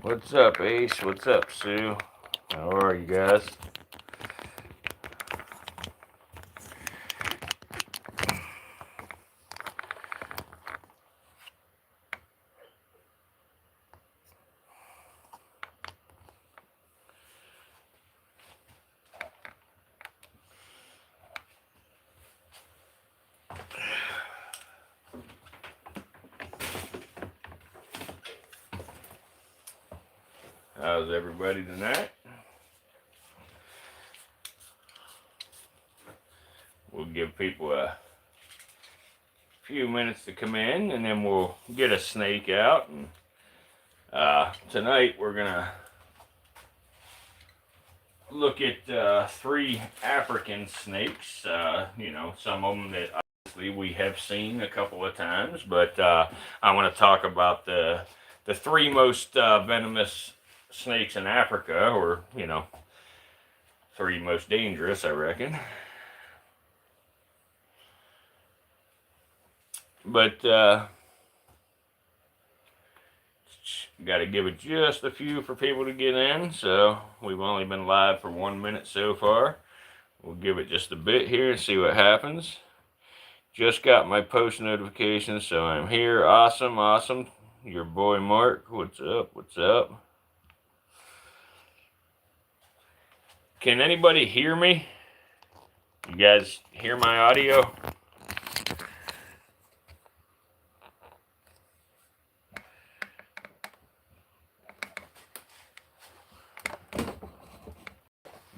What's up, Ace? What's up, Sue? How are you guys? How's everybody tonight? We'll give people a few minutes to come in, and then we'll get a snake out. And tonight we're gonna look at 3 African snakes. You know, some of them that obviously we have seen a couple of times, but I want to talk about the 3 most venomous snakes in Africa, or, you know, 3 most dangerous, I reckon. But got to give it just a few for people to get in. So we've only been live for 1 minute so far. We'll give it just a bit here and see what happens. Just got my post notification, so I'm here. Awesome, awesome. Your boy Mark, what's up? What's up? Can anybody hear me? You guys hear my audio?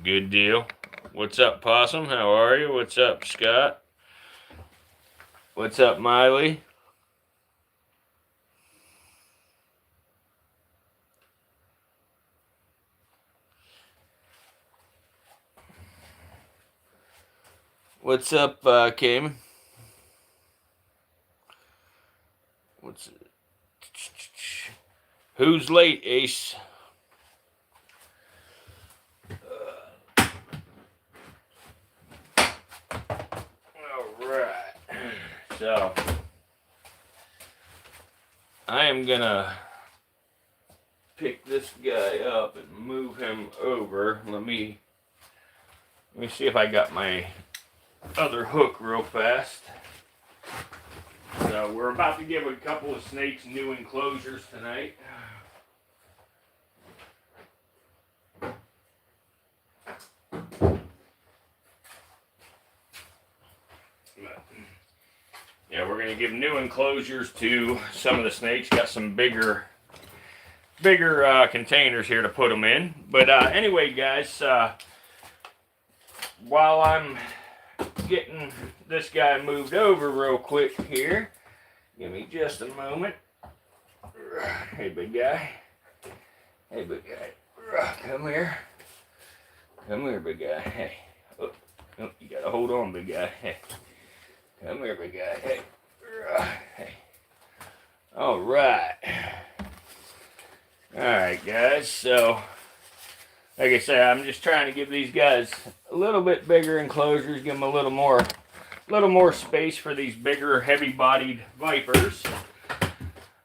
Good deal. What's up, Possum? How are you? What's up, Scott? What's up, Miley? What's up, Cayman? Who's late, Ace? Alright. So, I am gonna pick this guy up and move him over. Let me see if I got my other hook real fast. So we're about to give a couple of snakes new enclosures tonight. Yeah, we're gonna give new enclosures to some of the snakes. Got some bigger containers here to put them in. But anyway, guys, while I'm getting this guy moved over real quick here, give me just a moment. Hey, big guy. Hey, big guy. Come here. Come here, big guy. Hey. Oh, you gotta hold on, big guy. Hey. Come here, big guy. Hey. Hey. All right. All right, guys. So, like I said, I'm just trying to give these guys a little bit bigger enclosures, give them a little more space for these bigger, heavy-bodied vipers.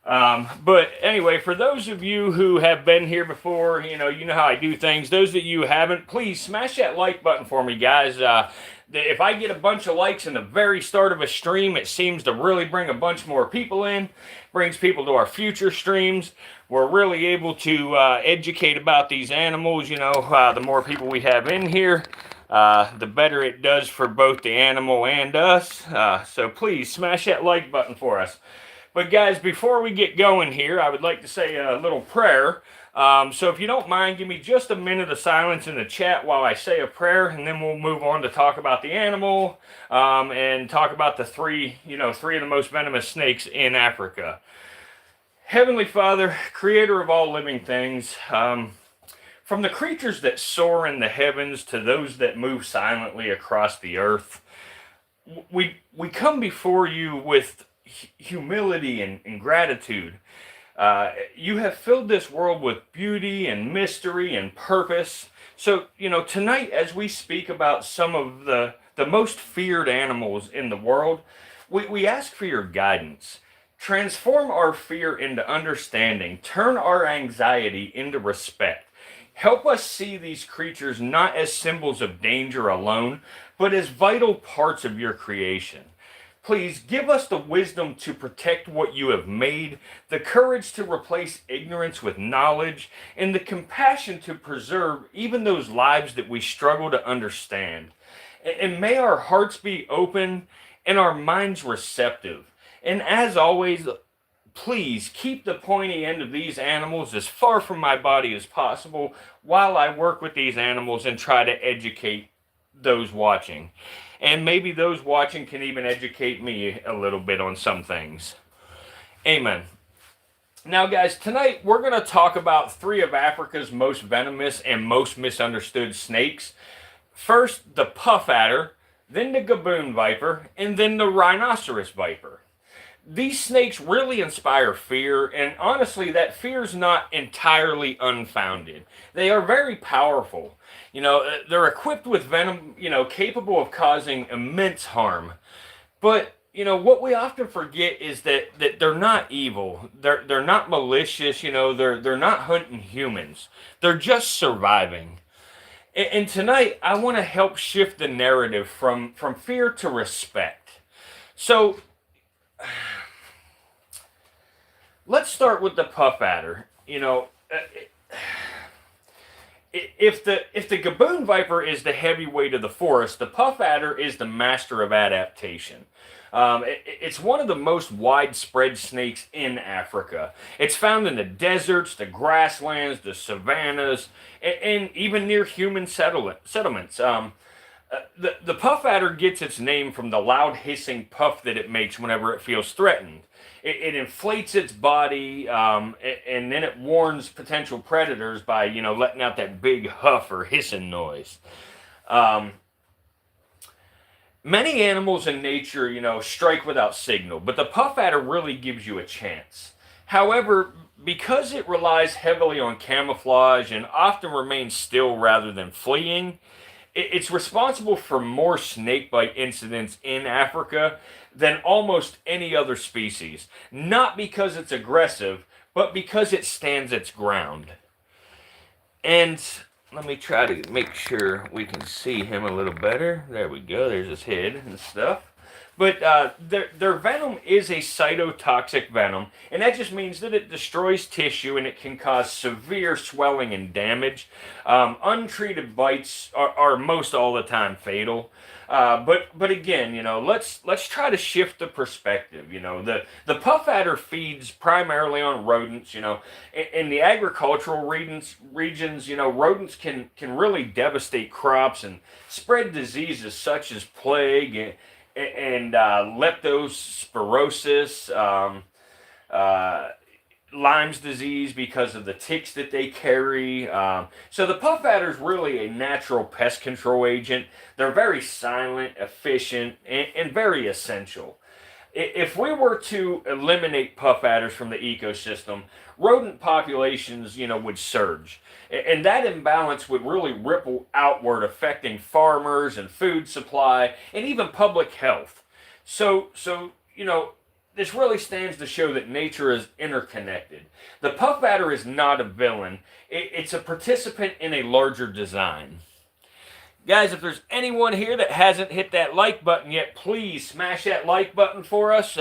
But anyway, for those of you who have been here before, you know how I do things. Those that you haven't, please smash that like button for me, guys. If I get a bunch of likes in the very start of a stream, it seems to really bring a bunch more people in, brings people to our future streams. We're really able to educate about these animals. You know, the more people we have in here, the better it does for both the animal and us. So please smash that like button for us. But guys, before we get going here, I would like to say a little prayer. So if you don't mind, give me just a minute of silence in the chat while I say a prayer, and then we'll move on to talk about the animal and talk about the 3 of the most venomous snakes in Africa. Heavenly Father, creator of all living things, from the creatures that soar in the heavens to those that move silently across the earth, we come before you with humility and gratitude. You have filled this world with beauty and mystery and purpose. So, tonight, as we speak about some of the most feared animals in the world, we ask for your guidance. Transform our fear into understanding. Turn our anxiety into respect. Help us see these creatures not as symbols of danger alone, but as vital parts of your creation. Please give us the wisdom to protect what you have made, the courage to replace ignorance with knowledge, and the compassion to preserve even those lives that we struggle to understand. And may our hearts be open and our minds receptive. And as always, please keep the pointy end of these animals as far from my body as possible while I work with these animals and try to educate those watching. And maybe those watching can even educate me a little bit on some things. Amen. Now, guys, tonight we're going to talk about three of Africa's most venomous and most misunderstood snakes. First, the puff adder, then the Gaboon Viper, and then the rhinoceros viper. These snakes really inspire fear, and honestly, that fear is not entirely unfounded. They are very powerful. They're equipped with venom, capable of causing immense harm. But, what we often forget is that they're not evil. They're not malicious, they're not hunting humans. They're just surviving. And tonight, I want to help shift the narrative from fear to respect. So, let's start with the puff adder. If the Gaboon Viper is the heavyweight of the forest, the puff adder is the master of adaptation. It's one of the most widespread snakes in Africa. It's found in the deserts, the grasslands, the savannas, and even near human settlements. The puff adder gets its name from the loud hissing puff that it makes whenever it feels threatened. It inflates its body, and then it warns potential predators by, letting out that big huff or hissing noise. Many animals in nature, strike without signal, but the puff adder really gives you a chance. However, because it relies heavily on camouflage and often remains still rather than fleeing, it's responsible for more snakebite incidents in Africa than almost any other species. Not because it's aggressive, but because it stands its ground. And let me try to make sure we can see him a little better. There we go. There's his head and stuff. But their venom is a cytotoxic venom, and that just means that it destroys tissue and it can cause severe swelling and damage. Untreated bites are most all the time fatal. But again, let's try to shift the perspective. The puff adder feeds primarily on rodents. In the agricultural regions, rodents can really devastate crops and spread diseases such as plague and leptospirosis, Lyme's disease because of the ticks that they carry. So the puff adder is really a natural pest control agent. They're very silent, efficient, and very essential. If we were to eliminate puff adders from the ecosystem, rodent populations, would surge. And that imbalance would really ripple outward, affecting farmers and food supply and even public health. So this really stands to show that nature is interconnected. The puff adder is not a villain. It's a participant in a larger design. Guys, if there's anyone here that hasn't hit that like button yet, please smash that like button for us.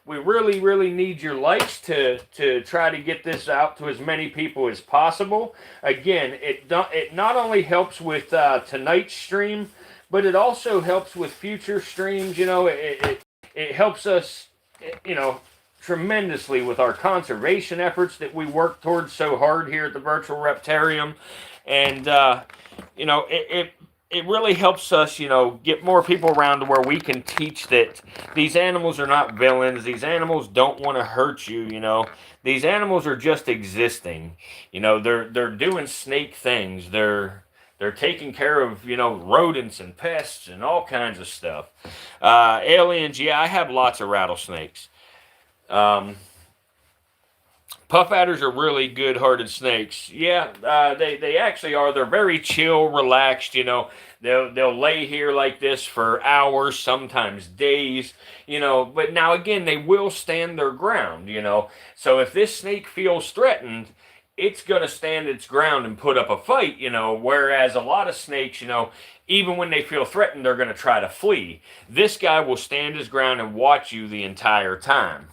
We really, really need your likes to try to get this out to as many people as possible. Again, it not only helps with tonight's stream, but it also helps with future streams. It helps us, tremendously with our conservation efforts that we work towards so hard here at the Virtual Reptarium. And, it really helps us, get more people around to where we can teach that these animals are not villains. These animals don't want to hurt you, These animals are just existing. They're doing snake things. They're taking care of, rodents and pests and all kinds of stuff. Aliens, yeah, I have lots of rattlesnakes. Puff Puff adders are really good-hearted snakes. Yeah, they actually are. They're very chill, relaxed. You know, they'll lay here like this for hours, sometimes days. You know, but now again, they will stand their ground. You know, so if this snake feels threatened, it's gonna stand its ground and put up a fight. You know, whereas a lot of snakes, you know, even when they feel threatened, they're gonna try to flee. This guy will stand his ground and watch you the entire time.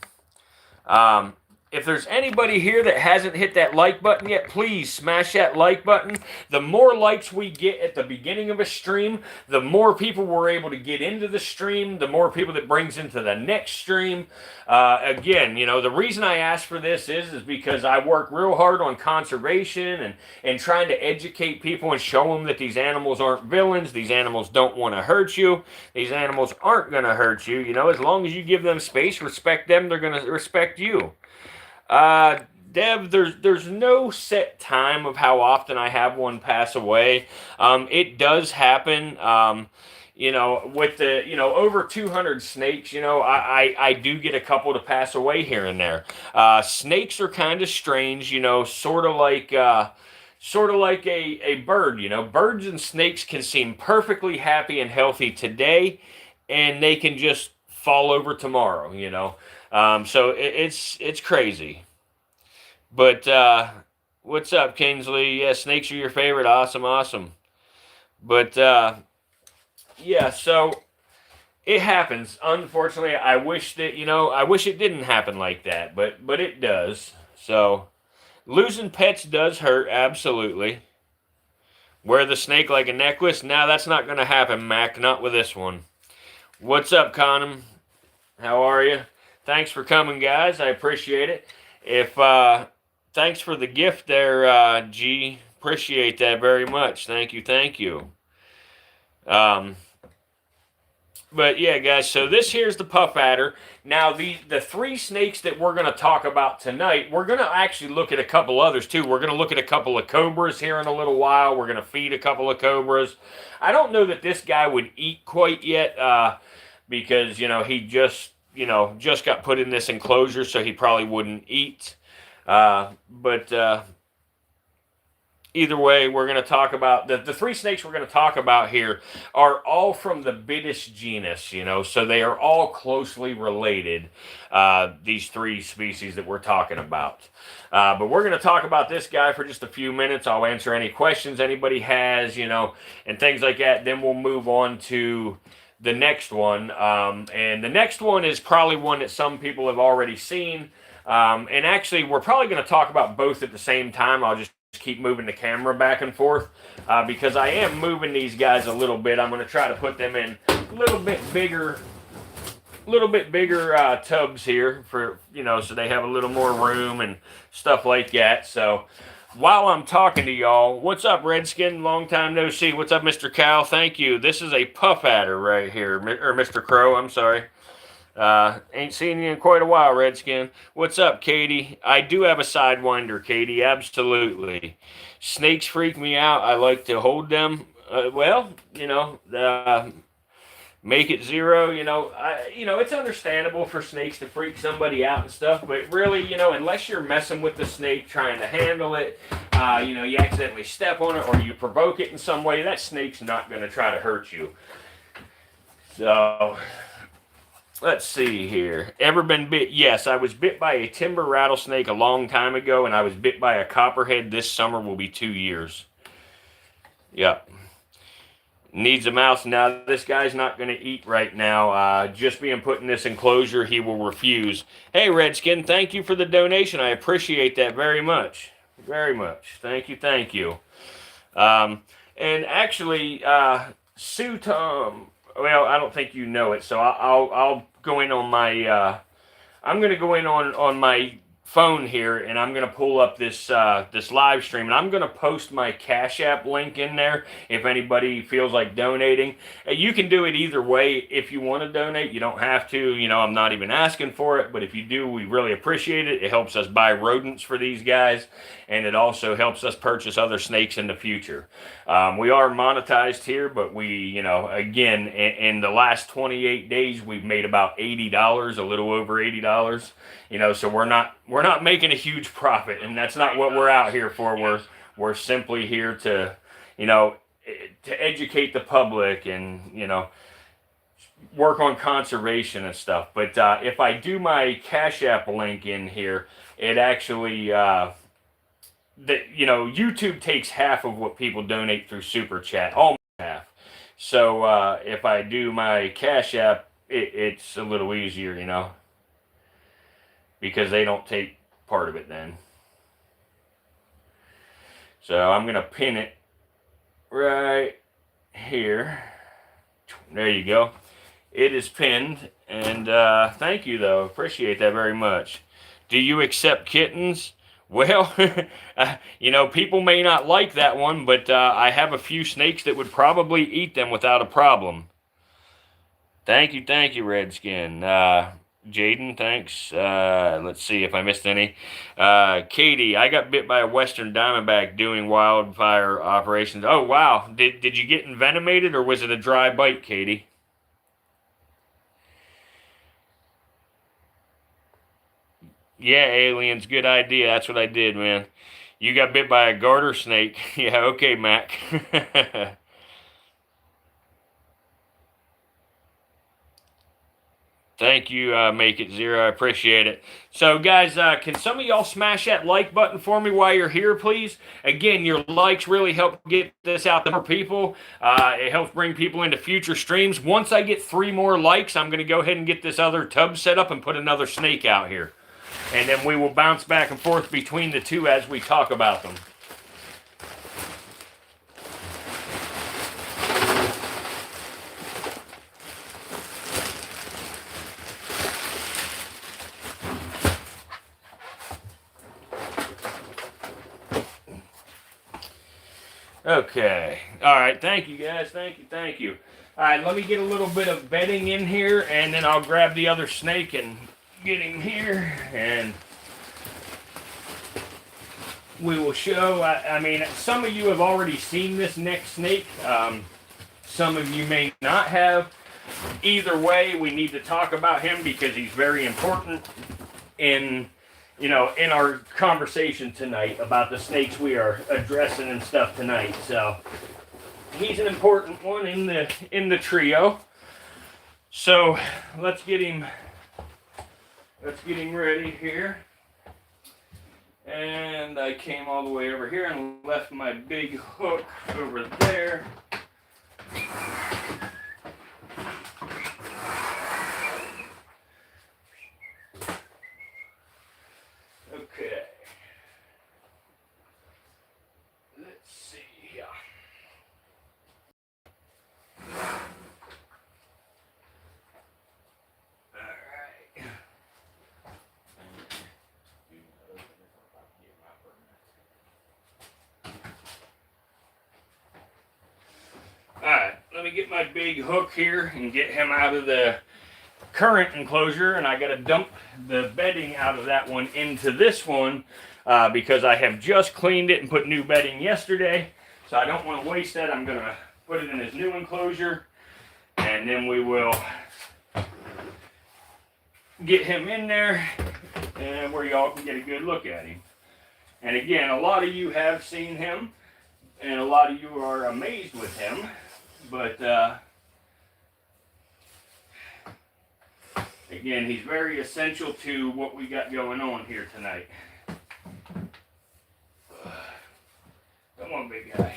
If there's anybody here that hasn't hit that like button yet, please smash that like button. The more likes we get at the beginning of a stream, the more people we're able to get into the stream, the more people that brings into the next stream. Again, you know, the reason I ask for this is because I work real hard on conservation and trying to educate people and show them that these animals aren't villains. These animals don't want to hurt you. These animals aren't going to hurt you. You know, as long as you give them space, respect them, they're going to respect you. Dev, there's no set time of how often I have one pass away. It does happen. You know, with the, you know, over 200 snakes, you know, I do get a couple to pass away here and there. Snakes are kind of strange, you know, sort of like a bird, you know. Birds and snakes can seem perfectly happy and healthy today, and they can just fall over tomorrow, you know. So it's crazy. But what's up, Kingsley? Yeah, snakes are your favorite. Awesome, awesome. But yeah, so it happens. Unfortunately, I wish that, you know, I wish it didn't happen like that, but it does. So losing pets does hurt, absolutely. Wear the snake like a necklace? Now that's not going to happen, Mac. Not with this one. What's up, Conham? How are you? Thanks for coming, guys. I appreciate it. Thanks for the gift there, G. Appreciate that very much. Thank you, thank you. But yeah, guys, so this here's the puff adder. Now, the three snakes that we're going to talk about tonight, we're going to actually look at a couple others, too. We're going to look at a couple of cobras here in a little while. We're going to feed a couple of cobras. I don't know that this guy would eat quite yet because, you know, he just got put in this enclosure, so he probably wouldn't eat. But either way, we're going to talk about the three snakes we're going to talk about here are all from the Bitis genus, you know, so they are all closely related, these three species that we're talking about. But we're going to talk about this guy for just a few minutes. I'll answer any questions anybody has, you know, and things like that. Then we'll move on to the next one. And the next one is probably one that some people have already seen. And actually, we're probably going to talk about both at the same time. I'll just keep moving the camera back and forth because I am moving these guys a little bit. I'm going to try to put them in a little bit bigger tubs here for, you know, so they have a little more room and stuff like that. So while I'm talking to y'all, what's up, Redskin? Long time no see. What's up, Mr. Cal? Thank you. This is a puff adder right here, or Mr. Crow. I'm sorry. Ain't seen you in quite a while, Redskin. What's up, Katie? I do have a sidewinder, Katie. Absolutely. Snakes freak me out. I like to hold them. Well, you know, make it zero. You know, it's understandable for snakes to freak somebody out and stuff, but really, you know, unless you're messing with the snake, trying to handle it, you know, you accidentally step on it or you provoke it in some way, that snake's not going to try to hurt you. So let's see here. Ever been bit? Yes, I was bit by a timber rattlesnake a long time ago, and I was bit by a copperhead. This summer will be 2 years. Yep. Needs a mouse. Now, this guy's not going to eat right now. Just being put in this enclosure, he will refuse. Hey, Redskin, thank you for the donation. I appreciate that very much. Very much. Thank you, thank you. And actually, Sue Tom, well, I don't think you know it, so I'll go in on my, I'm going to go in on my phone here, and I'm going to pull up this this live stream, and I'm going to post my Cash App link in there if anybody feels like donating. You can do it either way if you want to donate. You don't have to. You know, I'm not even asking for it, but if you do, we really appreciate it. It helps us buy rodents for these guys, and it also helps us purchase other snakes in the future. We are monetized here, but we, you know, again, in the last 28 days, we've made about $80, a little over $80. You know, so we're not we're not making a huge profit, and that's not what we're out here for. We're simply here to, you know, to educate the public and, you know, work on conservation and stuff. But if I do my Cash App link in here, it actually, you know, YouTube takes half of what people donate through Super Chat, almost half. So if I do my Cash App, it's a little easier, you know, because they don't take part of it then. So I'm going to pin it right here. There you go. It is pinned, and thank you, though. Appreciate that very much. Do you accept kittens? Well, you know, people may not like that one, but I have a few snakes that would probably eat them without a problem. Thank you, Redskin. Jaden, thanks. Let's see if I missed any. Katie, I got bit by a western diamondback doing wildfire operations. Oh, wow. Did you get envenomated, or was it a dry bite, Katie? Yeah, aliens, good idea. That's what I did, man. You got bit by a garter snake. Yeah, okay, Mac. Thank you, Make It Zero. I appreciate it. So, guys, can some of y'all smash that like button for me while you're here, please? Again, your likes really help get this out to more people. It helps bring people into future streams. Once I get 3 more likes, I'm going to go ahead and get this other tub set up and put another snake out here. And then we will bounce back and forth between the two as we talk about them. Okay. All right. Thank you, guys. Thank you. All right. Let me get a little bit of bedding in here, and then I'll grab the other snake and get him here, and we will show. I mean, some of you have already seen this next snake. Some of you may not have. Either way, we need to talk about him because he's very important in, you know, in our conversation tonight about the snakes we are addressing and stuff tonight. So he's an important one in the trio. So let's get him ready here. And I came all the way over here and left my big hook over there. Okay. Let's see here. Alright, let me get my big hook here and get him out of the current enclosure, and I got to dump the bedding out of that one into this one because I have just cleaned it and put new bedding yesterday, so I don't want to waste that. I'm going to put it in his new enclosure, and then we will get him in there and where y'all can get a good look at him. And again, a lot of you have seen him, and a lot of you are amazed with him, but again, he's very essential to what we got going on here tonight. Come on, big guy.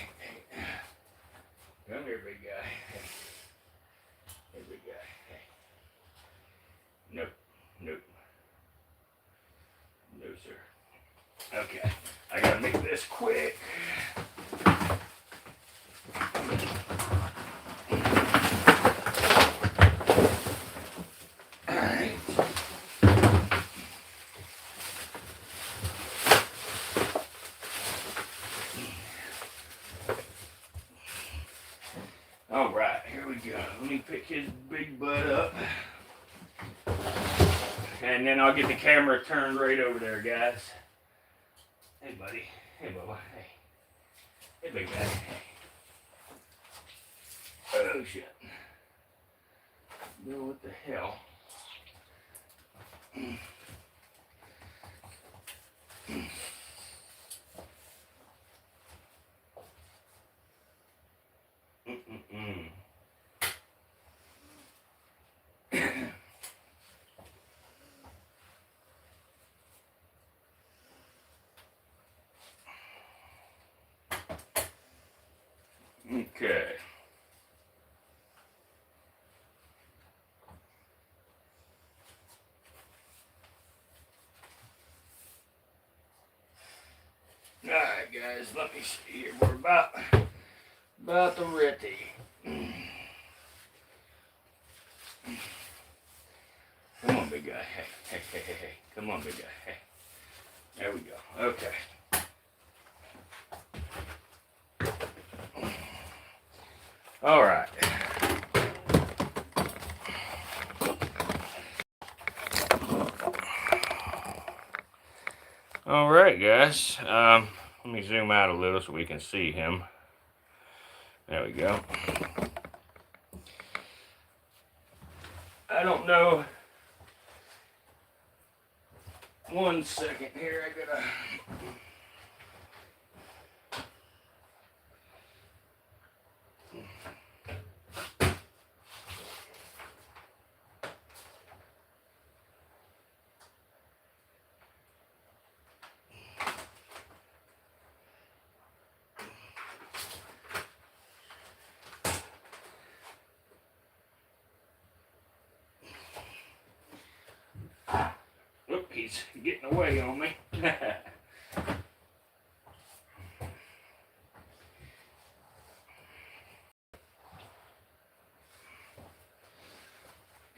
Come here, big guy. Hey, big guy. Hey. Nope. Nope. No, sir. Okay. I gotta make this quick. Alright, here we go. Let me pick his big butt up. And then I'll get the camera turned right over there, guys. Hey, buddy. Hey, Bubba. Hey. Hey, big guy. Hey. Oh, shit. Bill, what the hell? Okay. Alright guys, let me see here. We're about the ready. Come on, big guy. Hey. Come on, big guy. Hey. There we go. Okay. Alright. Alright guys, let me zoom out a little so we can see him. There we go. I don't know. One second here, I gotta... Look, he's getting away on me.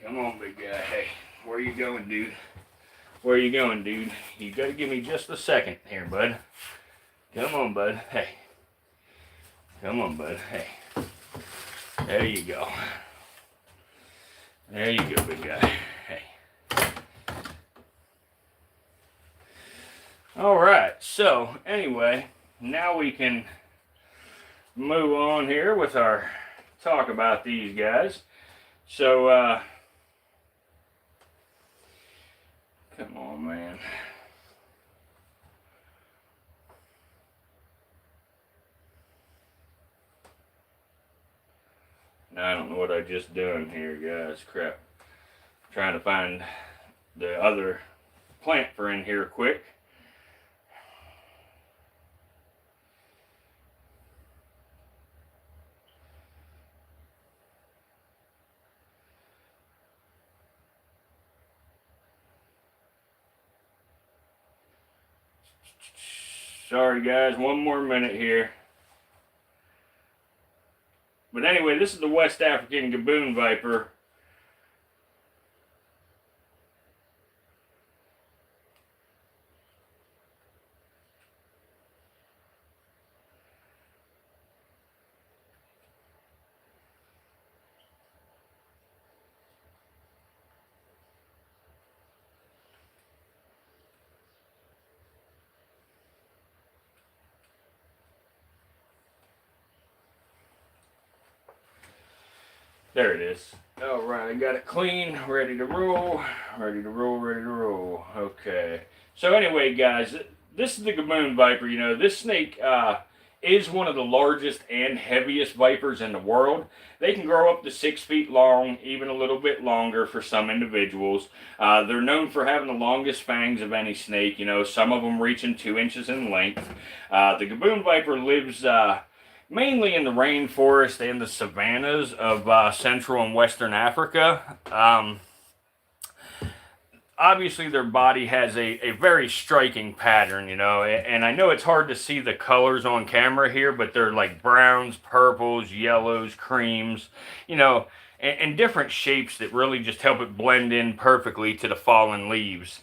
Come on, big guy. Hey, where you going, dude? Where you going, dude? You gotta give me just a second here, bud. Come on, bud. Hey. Come on, bud. Hey. There you go. There you go, big guy. Hey. Alright, so anyway, now we can move on here with our talk about these guys. So, come on, man. Now, I don't know what I just done here, guys. Crap. I'm trying to find the other plant for in here quick. Sorry guys, one more minute here. But anyway, this is the West African Gaboon Viper. There it is. Alright, I got it clean, ready to roll, ready to roll, ready to roll. Okay. So anyway, guys, this is the Gaboon Viper. You know, this snake is one of the largest and heaviest vipers in the world. They can grow up to 6 feet long, even a little bit longer for some individuals. They're known for having the longest fangs of any snake, you know, some of them reaching 2 inches in length. The Gaboon Viper lives mainly in the rainforest and the savannas of Central and Western Africa. Obviously, their body has a very striking pattern, you know, and I know it's hard to see the colors on camera here, but they're like browns, purples, yellows, creams, you know, and different shapes that really just help it blend in perfectly to the fallen leaves.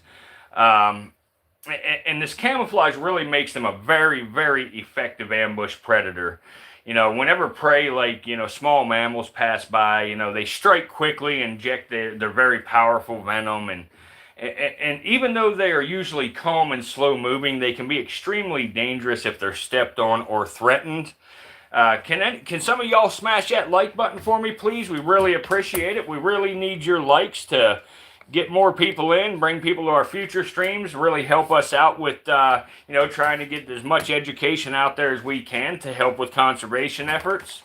And this camouflage really makes them a very, very effective ambush predator. You know, whenever prey like, you know, small mammals pass by, you know, they strike quickly, inject their very powerful venom, and even though they are usually calm and slow moving, they can be extremely dangerous if they're stepped on or threatened. Can some of y'all smash that like button for me, please? We really appreciate it. We really need your likes to get more people in, bring people to our future streams, really help us out with, you know, trying to get as much education out there as we can to help with conservation efforts.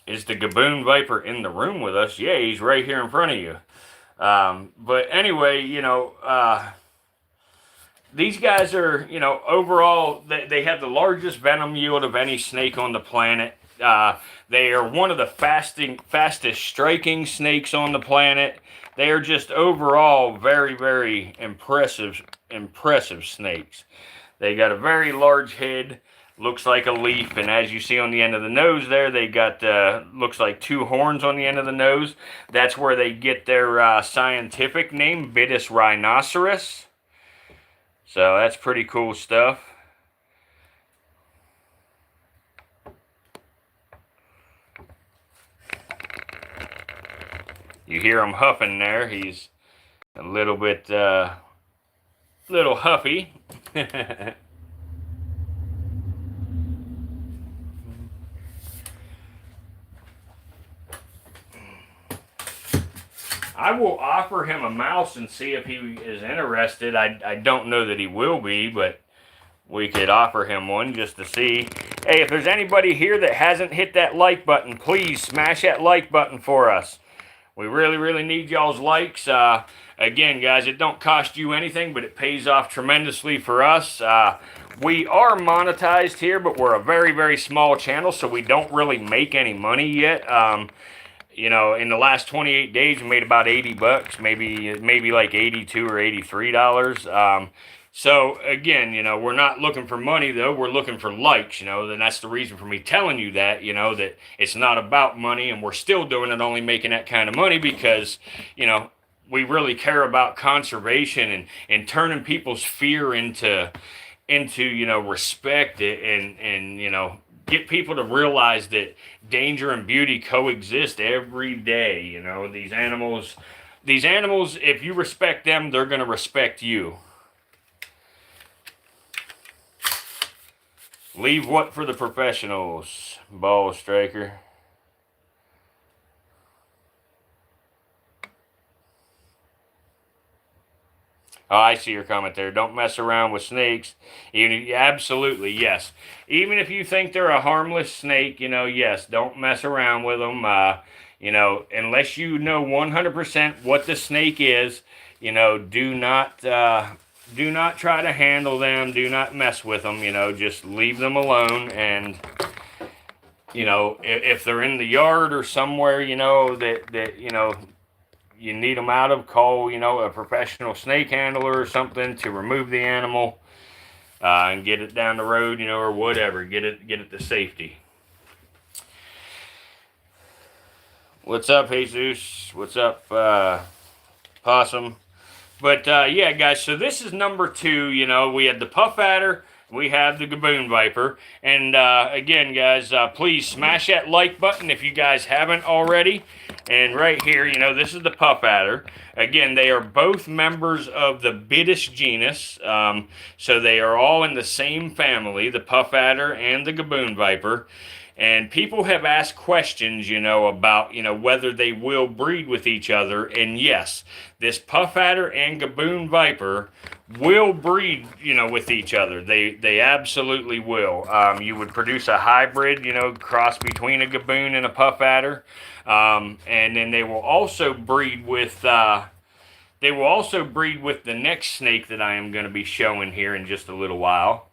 Is the Gaboon Viper in the room with us? Yeah, he's right here in front of you. But anyway, you know, these guys are, you know, overall, they have the largest venom yield of any snake on the planet. They are one of the fastest striking snakes on the planet. They are just overall very, very impressive snakes. They got a very large head, looks like a leaf, and as you see on the end of the nose there, they got looks like 2 horns on the end of the nose. That's where they get their scientific name, Vitis rhinoceros. So that's pretty cool stuff. You hear him huffing there. He's a little bit, little huffy. I will offer him a mouse and see if he is interested. I don't know that he will be, but we could offer him one just to see. Hey, if there's anybody here that hasn't hit that like button, please smash that like button for us. We really, really need y'all's likes. Again, guys, it don't cost you anything, but it pays off tremendously for us. We are monetized here, but we're a very, very small channel, so we don't really make any money yet. You know, in the last 28 days, we made about 80 bucks, maybe like 82 or $83. So again, you know, we're not looking for money though. We're looking for likes, you know, and that's the reason for me telling you that, you know, that it's not about money, and we're still doing it only making that kind of money because, you know, we really care about conservation and turning people's fear into, you know, respect and, you know, get people to realize that danger and beauty coexist every day. You know, these animals, if you respect them, they're going to respect you. Leave what for the professionals, ball striker. Oh, I see your comment there. Don't mess around with snakes. Absolutely, yes. Even if you think they're a harmless snake, you know, yes, don't mess around with them. You know, unless you know 100% what the snake is, you know, do not try to handle them. Do not mess with them. You know, just leave them alone. And, you know, if they're in the yard or somewhere, you know, that you know, you need them out of, call, you know, a professional snake handler or something to remove the animal and get it down the road, you know, or whatever. Get it to safety. What's up, Jesus? What's up, Possum? But yeah, guys, so this is number 2. You know, we had the puff adder, we have the Gaboon Viper. And again, guys, please smash that like button if you guys haven't already. And right here, you know, this is the puff adder. Again, they are both members of the Vitis genus. So they are all in the same family, the puff adder and the Gaboon Viper. And people have asked questions, you know, about, you know, whether they will breed with each other. And yes, this puff adder and Gaboon Viper will breed, you know, with each other. They absolutely will. You would produce a hybrid, you know, cross between a Gaboon and a puff adder. And then they will also breed with the next snake that I am going to be showing here in just a little while.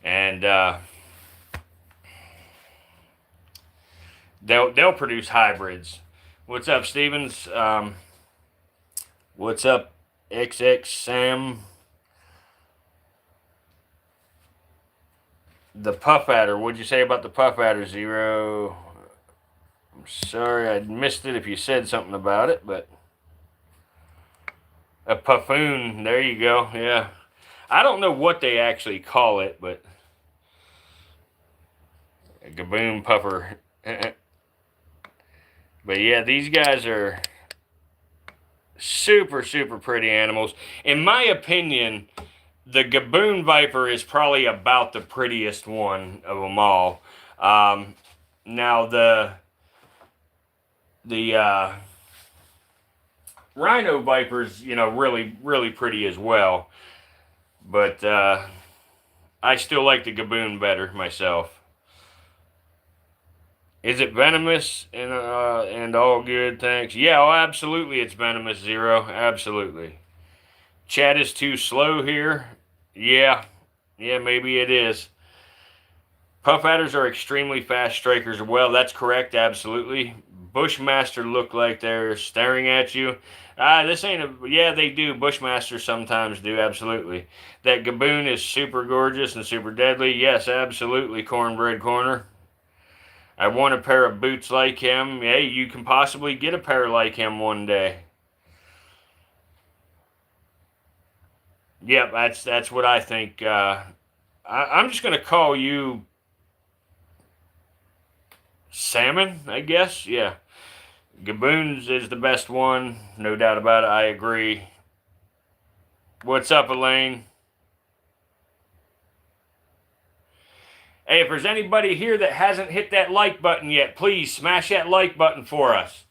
And they'll produce hybrids. What's up, Stevens? What's up, XX Sam? The puff adder. What'd you say about the puff adder, Zero? I'm sorry, I missed it if you said something about it, but a puffoon. There you go. Yeah, I don't know what they actually call it, but a Gaboon puffer. But yeah, these guys are super, super pretty animals. In my opinion, the Gaboon Viper is probably about the prettiest one of them all. Now the Rhino Viper's, you know, really, really pretty as well. But I still like the Gaboon better myself. Is it venomous and all good? Thanks. Yeah, oh, absolutely it's venomous, Zero. Absolutely. Chat is too slow here. Yeah, yeah, maybe it is. Puff adders are extremely fast strikers. Well, that's correct, absolutely. Bushmaster look like they're staring at you. This ain't a. Yeah, they do. Bushmasters sometimes do, absolutely. That Gaboon is super gorgeous and super deadly. Yes, absolutely, Cornbread Corner. I want a pair of boots like him. Hey, you can possibly get a pair like him one day. Yep, that's what I think. I'm just gonna call you Salmon, I guess. Yeah. Gaboons is the best one, no doubt about it. I agree. What's up, Elaine? Hey, if there's anybody here that hasn't hit that like button yet, please smash that like button for us.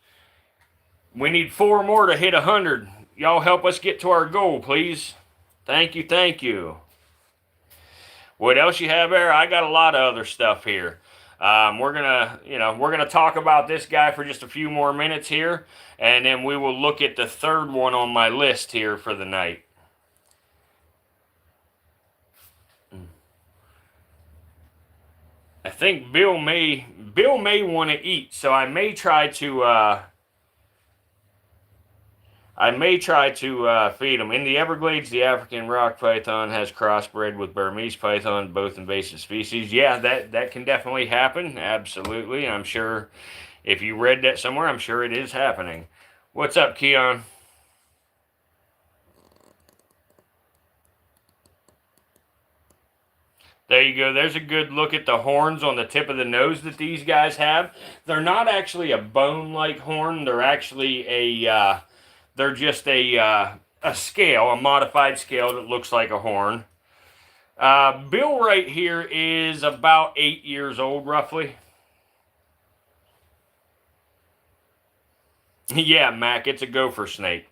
We need 4 more to hit 100. Y'all help us get to our goal, please. Thank you, thank you. What else you have there? I got a lot of other stuff here. We're gonna talk about this guy for just a few more minutes here, and then we will look at the third one on my list here for the night. I think Bill may want to eat, so I may try to feed him. In the Everglades, the African rock python has crossbred with Burmese python, both invasive species. Yeah, that can definitely happen. Absolutely. I'm sure if you read that somewhere, I'm sure it is happening. What's up, Keon? There you go. There's a good look at the horns on the tip of the nose that these guys have. They're not actually a bone-like horn. They're actually they're just a scale, a modified scale that looks like a horn. Bill right here is about 8 years old, roughly. Yeah, Mac, it's a gopher snake.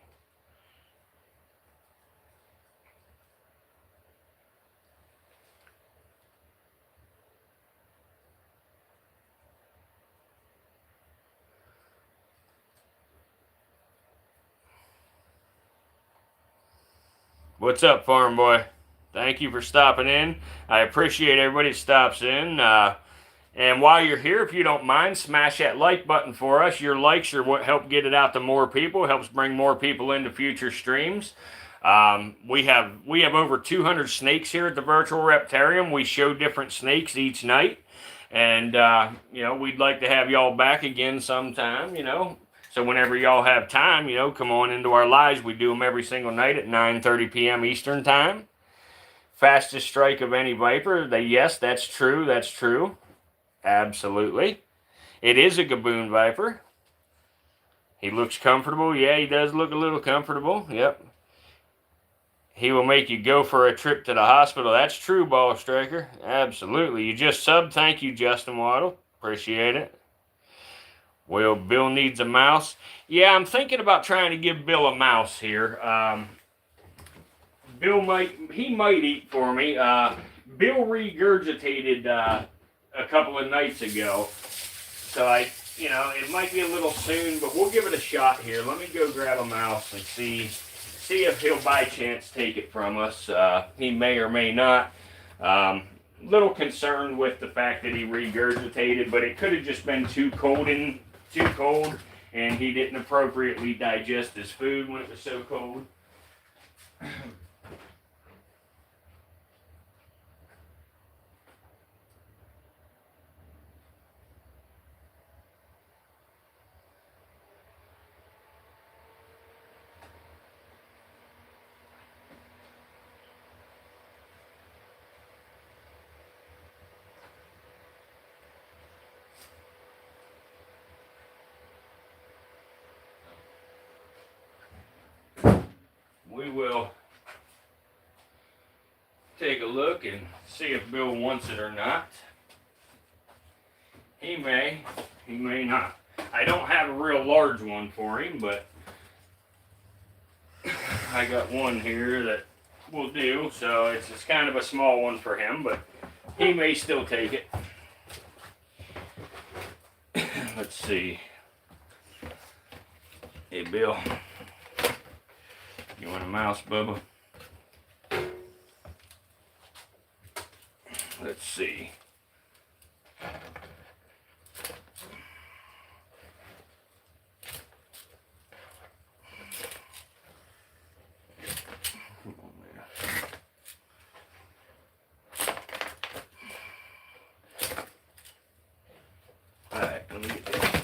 What's up, farm boy? Thank you for stopping in. I appreciate everybody that stops in. And while you're here, if you don't mind, smash that like button for us. Your likes are what help get it out to more people. It helps bring more people into future streams. We have over 200 snakes here at the Virtual Reptarium. We show different snakes each night, and we'd like to have y'all back again sometime. So whenever y'all have time, come on into our lives. We do them every single night at 9:30 p.m. Eastern time. Fastest strike of any viper. Yes, that's true. That's true. Absolutely. It is a Gaboon Viper. He looks comfortable. Yeah, he does look a little comfortable. Yep. He will make you go for a trip to the hospital. That's true, Ball Striker. Absolutely. You just subbed. Thank you, Justin Waddle. Appreciate it. Well, Bill needs a mouse. Yeah, I'm thinking about trying to give Bill a mouse here. Bill might eat for me. Bill regurgitated a couple of nights ago, so it might be a little soon, but we'll give it a shot here. Let me go grab a mouse and see if he'll by chance take it from us. He may or may not. Little concerned with the fact that he regurgitated, but it could have just been too cold, and he didn't appropriately digest his food when it was so cold. We will take a look and see if Bill wants it or not. He may not. I don't have a real large one for him, but I got one here that will do, so it's kind of a small one for him, but he may still take it. Let's see. Hey, Bill. You want a mouse, Bubba? Let's see. Alright, let me get the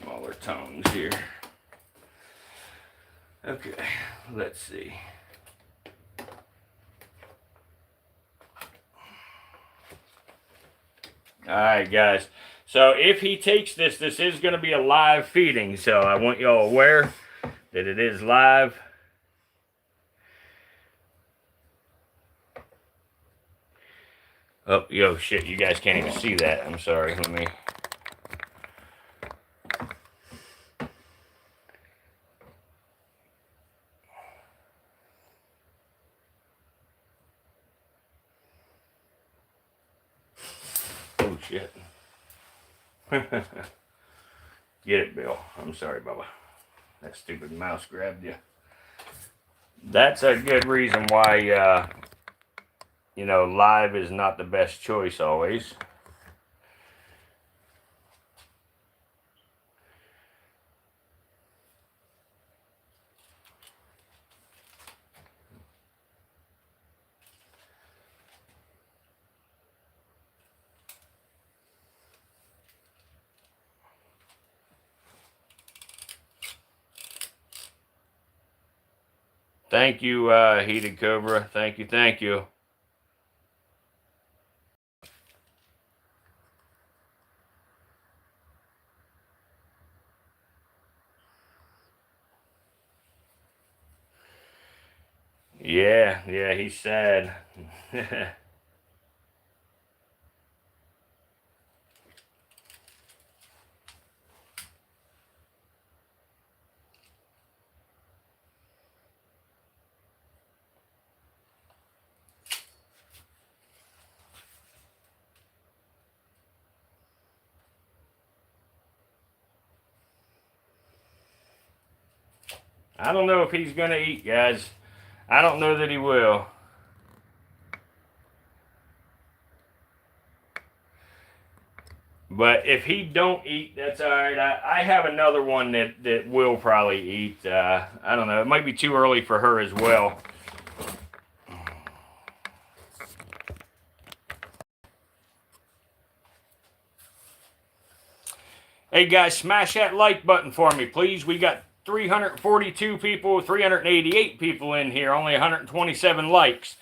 smaller tongues here. Okay, let's see. Alright, guys. So if he takes this, this is going to be a live feeding. So I want y'all aware that it is live. Oh, yo, shit, you guys can't even see that. I'm sorry. Let me... Oh, shit. Get it, Bill. I'm sorry, Bubba. That stupid mouse grabbed you. That's a good reason why, you know, live is not the best choice always. Thank you, Heated Cobra. Thank you, thank you. Yeah, he's sad. I don't know if he's going to eat, guys. I don't know that he will. But if he don't eat, that's all right. I have another one that will probably eat. I don't know. It might be too early for her as well. Hey, guys, smash that like button for me, please. We got 342 people, 388 people in here, only 127 likes.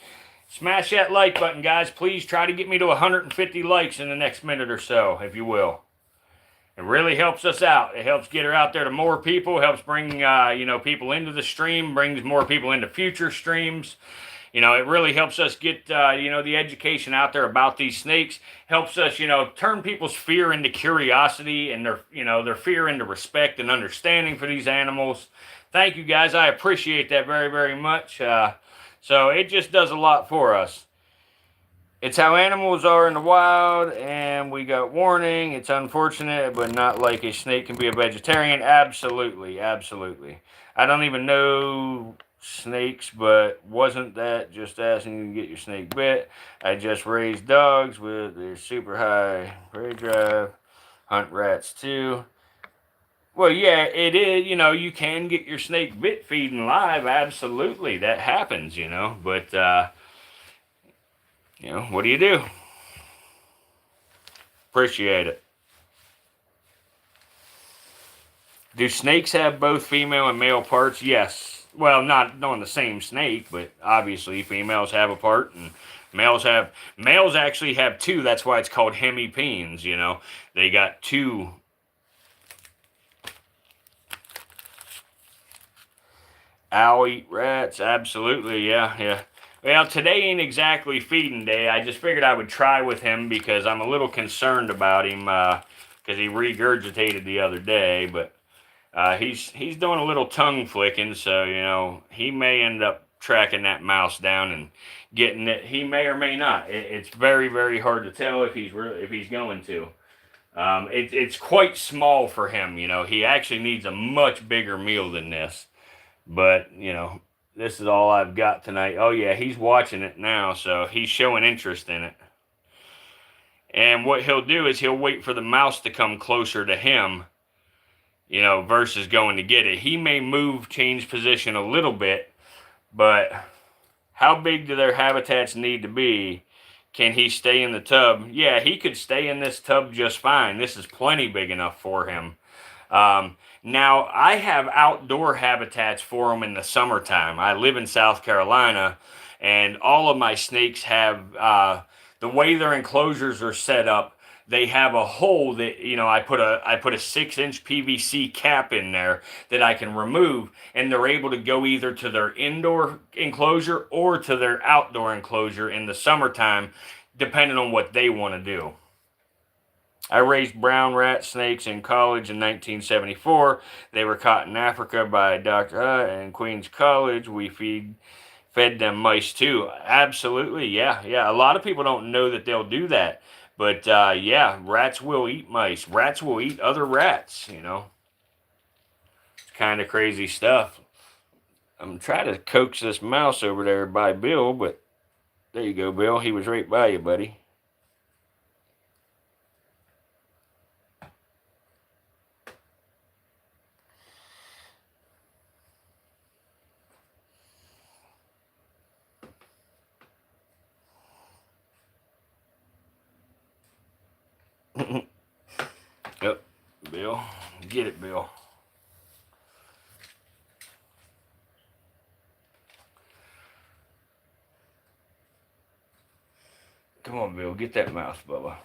Smash that like button, guys. Please try to get me to 150 likes in the next minute or so, if you will. It really helps us out. It helps get her out there to more people, helps bring, you know, people into the stream, brings more people into future streams. You know, it really helps us get, you know, the education out there about these snakes. Helps us, you know, turn people's fear into curiosity and their, you know, their fear into respect and understanding for these animals. Thank you, guys. I appreciate that very, very much. So it just does a lot for us. It's how animals are in the wild, and we got warning. It's unfortunate, but not like a snake can be a vegetarian. Absolutely, absolutely. I don't even know snakes, but wasn't that just asking you to get your snake bit? I just raised dogs with their super high prey drive. Hunt rats too. Well, yeah, it is. You know, you can get your snake bit feeding live. Absolutely, that happens. You know, but you know, what do you do? Appreciate it. Do snakes have both female and male parts? Yes. Well, not on the same snake, but obviously females have a part and males actually have two. That's why it's called hemipenes, you know. They got two. Owl eat rats, absolutely, yeah. Well, today ain't exactly feeding day. I just figured I would try with him because I'm a little concerned about him because he regurgitated the other day, but he's doing a little tongue flicking, so, you know, he may end up tracking that mouse down and getting it. He may or may not. It's very, very hard to tell if he's going to. It's quite small for him, you know. He actually needs a much bigger meal than this. But, you know, this is all I've got tonight. Oh, yeah, he's watching it now, so he's showing interest in it. And what he'll do is he'll wait for the mouse to come closer to him, you know, versus going to get it. He may move, change position a little bit, but how big do their habitats need to be? Can he stay in the tub? Yeah, he could stay in this tub just fine. This is plenty big enough for him. Now, I have outdoor habitats for them in the summertime. I live in South Carolina, and all of my snakes have, the way their enclosures are set up, they have a hole that, you know, I put a 6-inch PVC cap in there that I can remove, and they're able to go either to their indoor enclosure or to their outdoor enclosure in the summertime, depending on what they want to do. I raised brown rat snakes in college in 1974. They were caught in Africa by Dr. and Queens College. We fed them mice too. Absolutely, yeah. A lot of people don't know that they'll do that. But yeah, rats will eat mice. Rats will eat other rats, you know. It's kind of crazy stuff. I'm trying to coax this mouse over there by Bill, but there you go, Bill. He was right by you, buddy. Yep, Bill. Get it, Bill. Come on, Bill. Get that mouse, Bubba.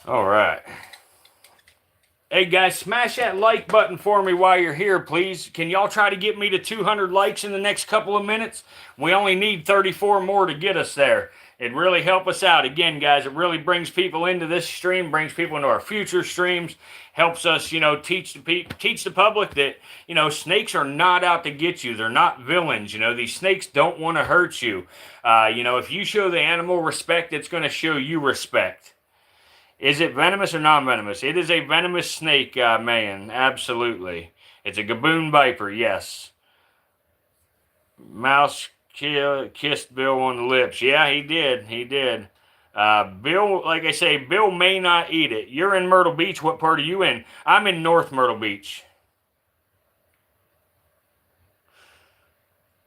All right. Hey guys, smash that like button for me while you're here, please. Can y'all try to get me to 200 likes in the next couple of minutes? We only need 34 more to get us there. It'd really help us out. Again, guys, it really brings people into this stream, brings people into our future streams, helps us, you know, teach the public that, you know, snakes are not out to get you. They're not villains. You know, these snakes don't want to hurt you. You know, if you show the animal respect, it's going to show you respect. Is it venomous or non-venomous? It is a venomous snake, man. Absolutely. It's a Gaboon Viper, yes. Mouse kissed Bill on the lips. Yeah, he did. He did. Bill, like I say, Bill may not eat it. You're in Myrtle Beach. What part are you in? I'm in North Myrtle Beach.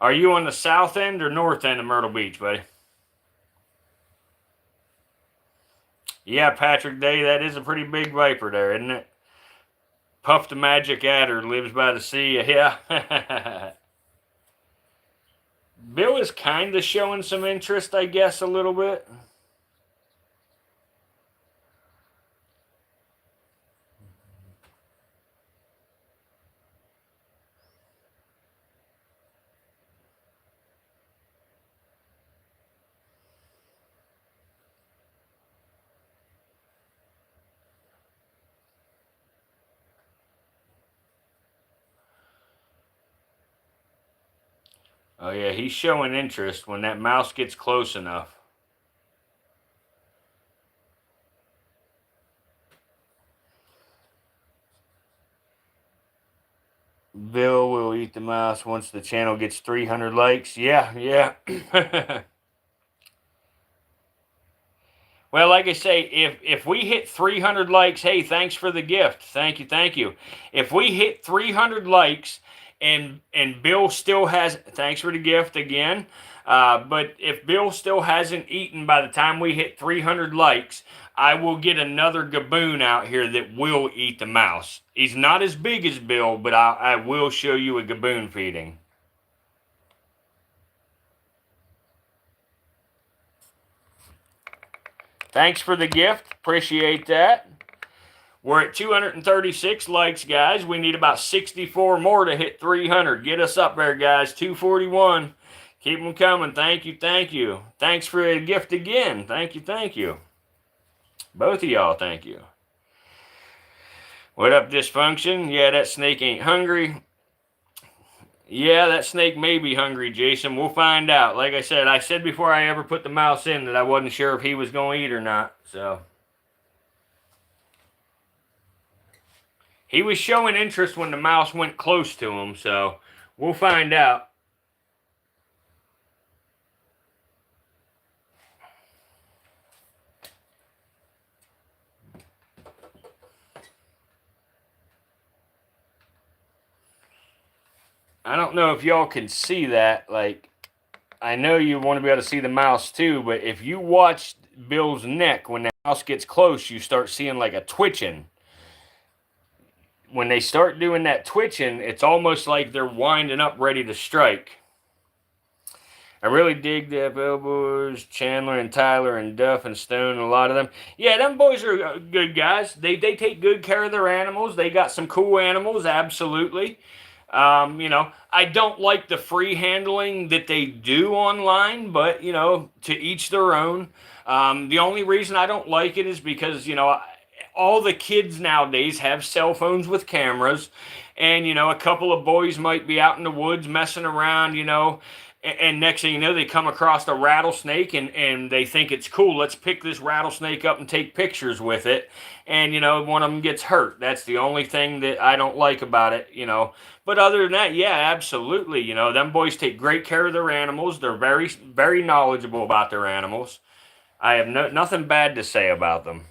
Are you on the south end or north end of Myrtle Beach, buddy? Yeah, Patrick Day, that is a pretty big viper there, isn't it? Puff the Magic Adder lives by the sea. Yeah. Bill is kind of showing some interest, I guess, a little bit. Oh, yeah, he's showing interest when that mouse gets close enough. Bill will eat the mouse once the channel gets 300 likes. Yeah. Well, like I say, if we hit 300 likes, hey, thanks for the gift. Thank you. If we hit 300 likes and Bill still has, thanks for the gift again, but if Bill still hasn't eaten by the time we hit 300 likes, I will get another Gaboon out here that will eat the mouse. He's not as big as Bill, but I will show you a Gaboon feeding. Thanks for the gift. Appreciate that. We're at 236 likes, guys. We need about 64 more to hit 300. Get us up there, guys. 241. Keep them coming. Thank you. Thanks for the gift again. Thank you. Both of y'all, thank you. What up, Dysfunction? Yeah, that snake ain't hungry. Yeah, that snake may be hungry, Jason. We'll find out. Like I said before I ever put the mouse in that I wasn't sure if he was going to eat or not. So he was showing interest when the mouse went close to him. So we'll find out. I don't know if y'all can see that. Like, I know you want to be able to see the mouse too, but if you watch Bill's neck, when the mouse gets close, you start seeing like a twitching. When they start doing that twitching, it's almost like they're winding up ready to strike. I really dig the Elbows, Chandler and Tyler and Duff and Stone, a lot of them. Yeah, them boys are good guys. They take good care of their animals. They got some cool animals, absolutely. You know, I don't like the free handling that they do online, but, you know, to each their own. The only reason I don't like it is because, you know, all the kids nowadays have cell phones with cameras, and, you know, a couple of boys might be out in the woods messing around, you know, and next thing you know, they come across a rattlesnake and they think it's cool. Let's pick this rattlesnake up and take pictures with it. And, you know, one of them gets hurt. That's the only thing that I don't like about it, you know. But other than that, yeah, absolutely. You know, them boys take great care of their animals. They're very, very knowledgeable about their animals. I have nothing bad to say about them.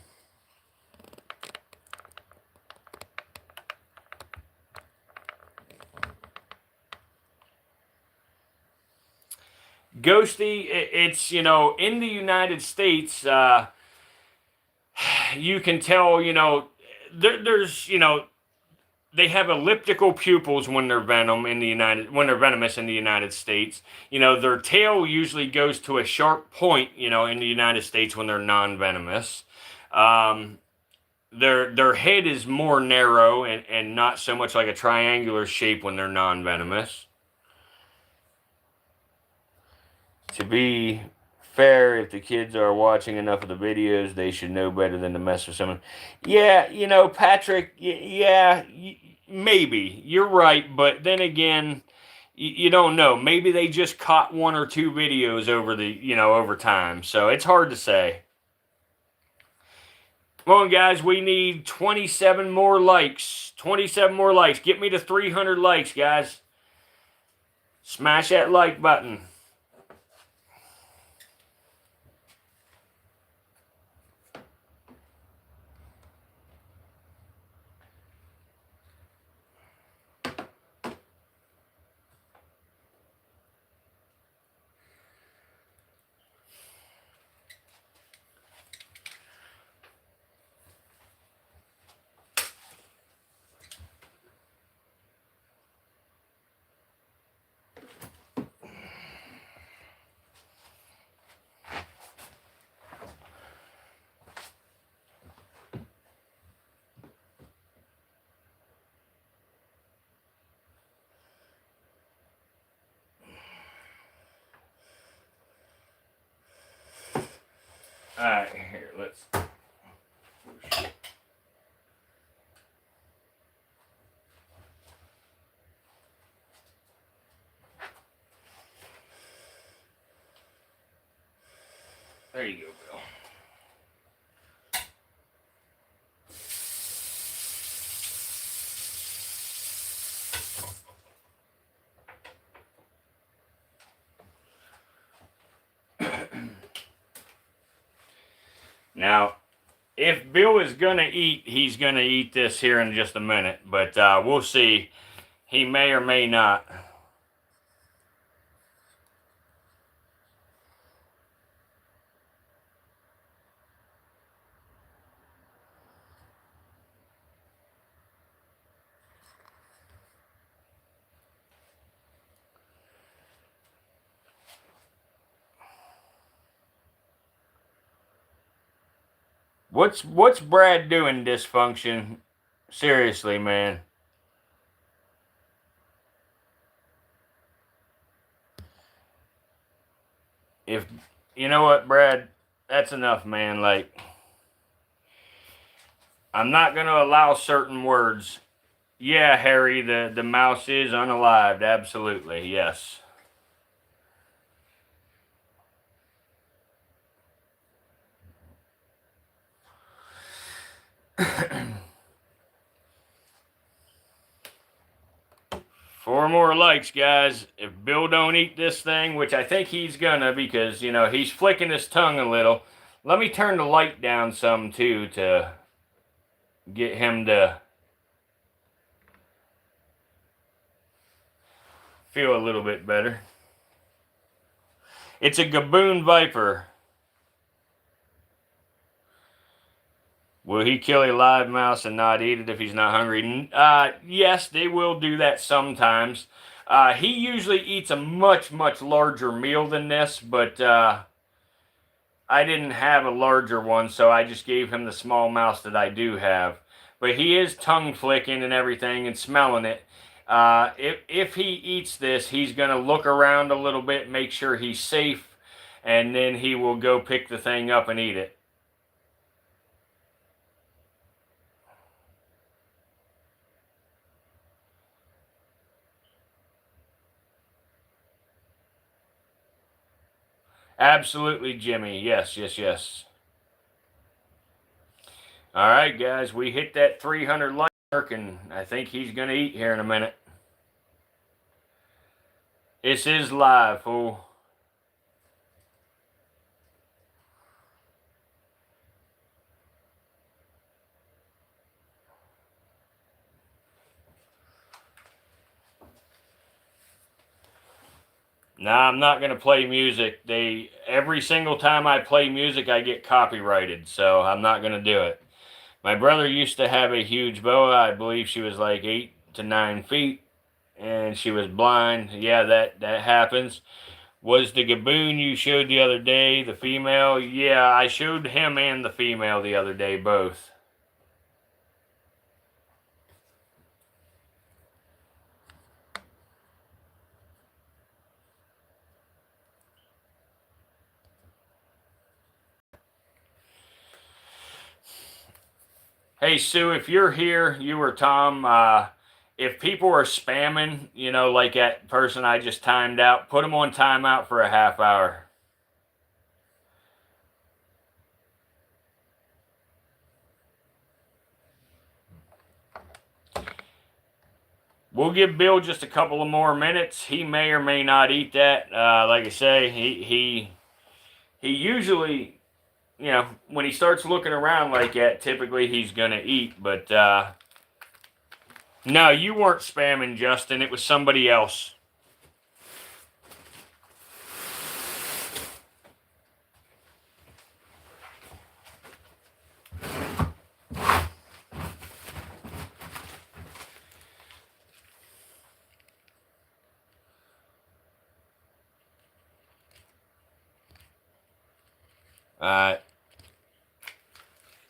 Ghosty, it's, you know, in the United States, you can tell, you know, there's, you know, they have elliptical pupils when they're when they're venomous in the United States. You know, their tail usually goes to a sharp point, you know, in the United States when they're non-venomous. Their head is more narrow and not so much like a triangular shape when they're non-venomous. To be fair, if the kids are watching enough of the videos, they should know better than to mess with someone. Yeah, you know, Patrick, yeah, maybe. You're right, but then again, you don't know. Maybe they just caught one or two videos over the, you know, over time. So it's hard to say. Come on, guys, we need 27 more likes. 27 more likes. Get me to 300 likes, guys. Smash that like button. All right, here, let's. There you go, Bill. Now, if Bill is going to eat, he's going to eat this here in just a minute. But we'll see. He may or may not. What's Brad doing, Dysfunction? Seriously, man. If you know what, Brad, that's enough, man. Like, I'm not going to allow certain words Yeah, Harry, the mouse is unalived. Absolutely, yes. Four more likes, guys. If Bill don't eat this thing, which I think he's gonna, because you know he's flicking his tongue a little. Let me turn the light down some too to get him to feel a little bit better. It's a Gaboon Viper. Will he kill a live mouse and not eat it if he's not hungry? Yes, they will do that sometimes. He usually eats a much, much larger meal than this, but I didn't have a larger one, so I just gave him the small mouse that I do have. But he is tongue flicking and everything and smelling it. If he eats this, he's going to look around a little bit, make sure he's safe, and then he will go pick the thing up and eat it. Absolutely, Jimmy. Yes, yes, yes. All right, guys, we hit that 300 like mark, and I think he's going to eat here in a minute. This is live, fool. Nah, I'm not going to play music. Every single time I play music, I get copyrighted, so I'm not going to do it. My brother used to have a huge boa. I believe she was like 8 to 9 feet, and she was blind. Yeah, that happens. Was the Gaboon you showed the other day the female? Yeah, I showed him and the female the other day, both. Hey, Sue, if you're here, you or Tom, if people are spamming, you know, like that person I just timed out, put them on timeout for a half hour. We'll give Bill just a couple of more minutes. He may or may not eat that. Like I say, he usually, you know, when he starts looking around like that, typically he's gonna eat. But no, you weren't spamming, Justin. It was somebody else. Uh,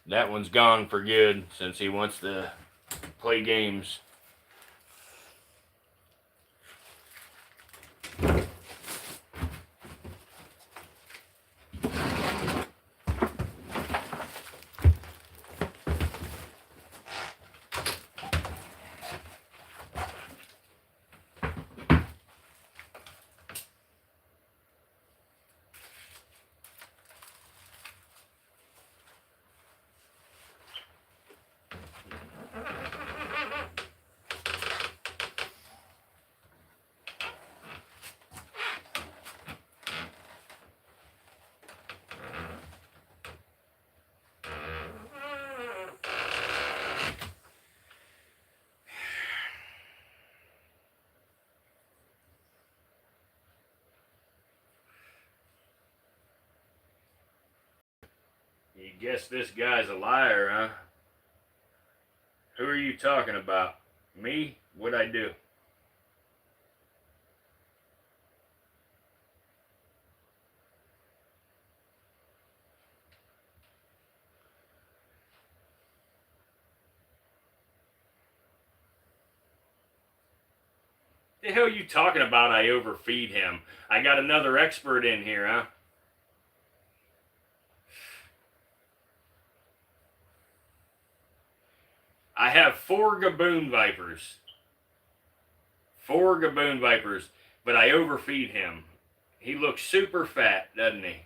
that one's gone for good since he wants to play games. You guess this guy's a liar, huh? Who are you talking about? Me? What'd I do? The hell are you talking about? I overfeed him. I got another expert in here, huh? I have 4 Gaboon Vipers. 4 Gaboon Vipers, but I overfeed him. He looks super fat, doesn't he?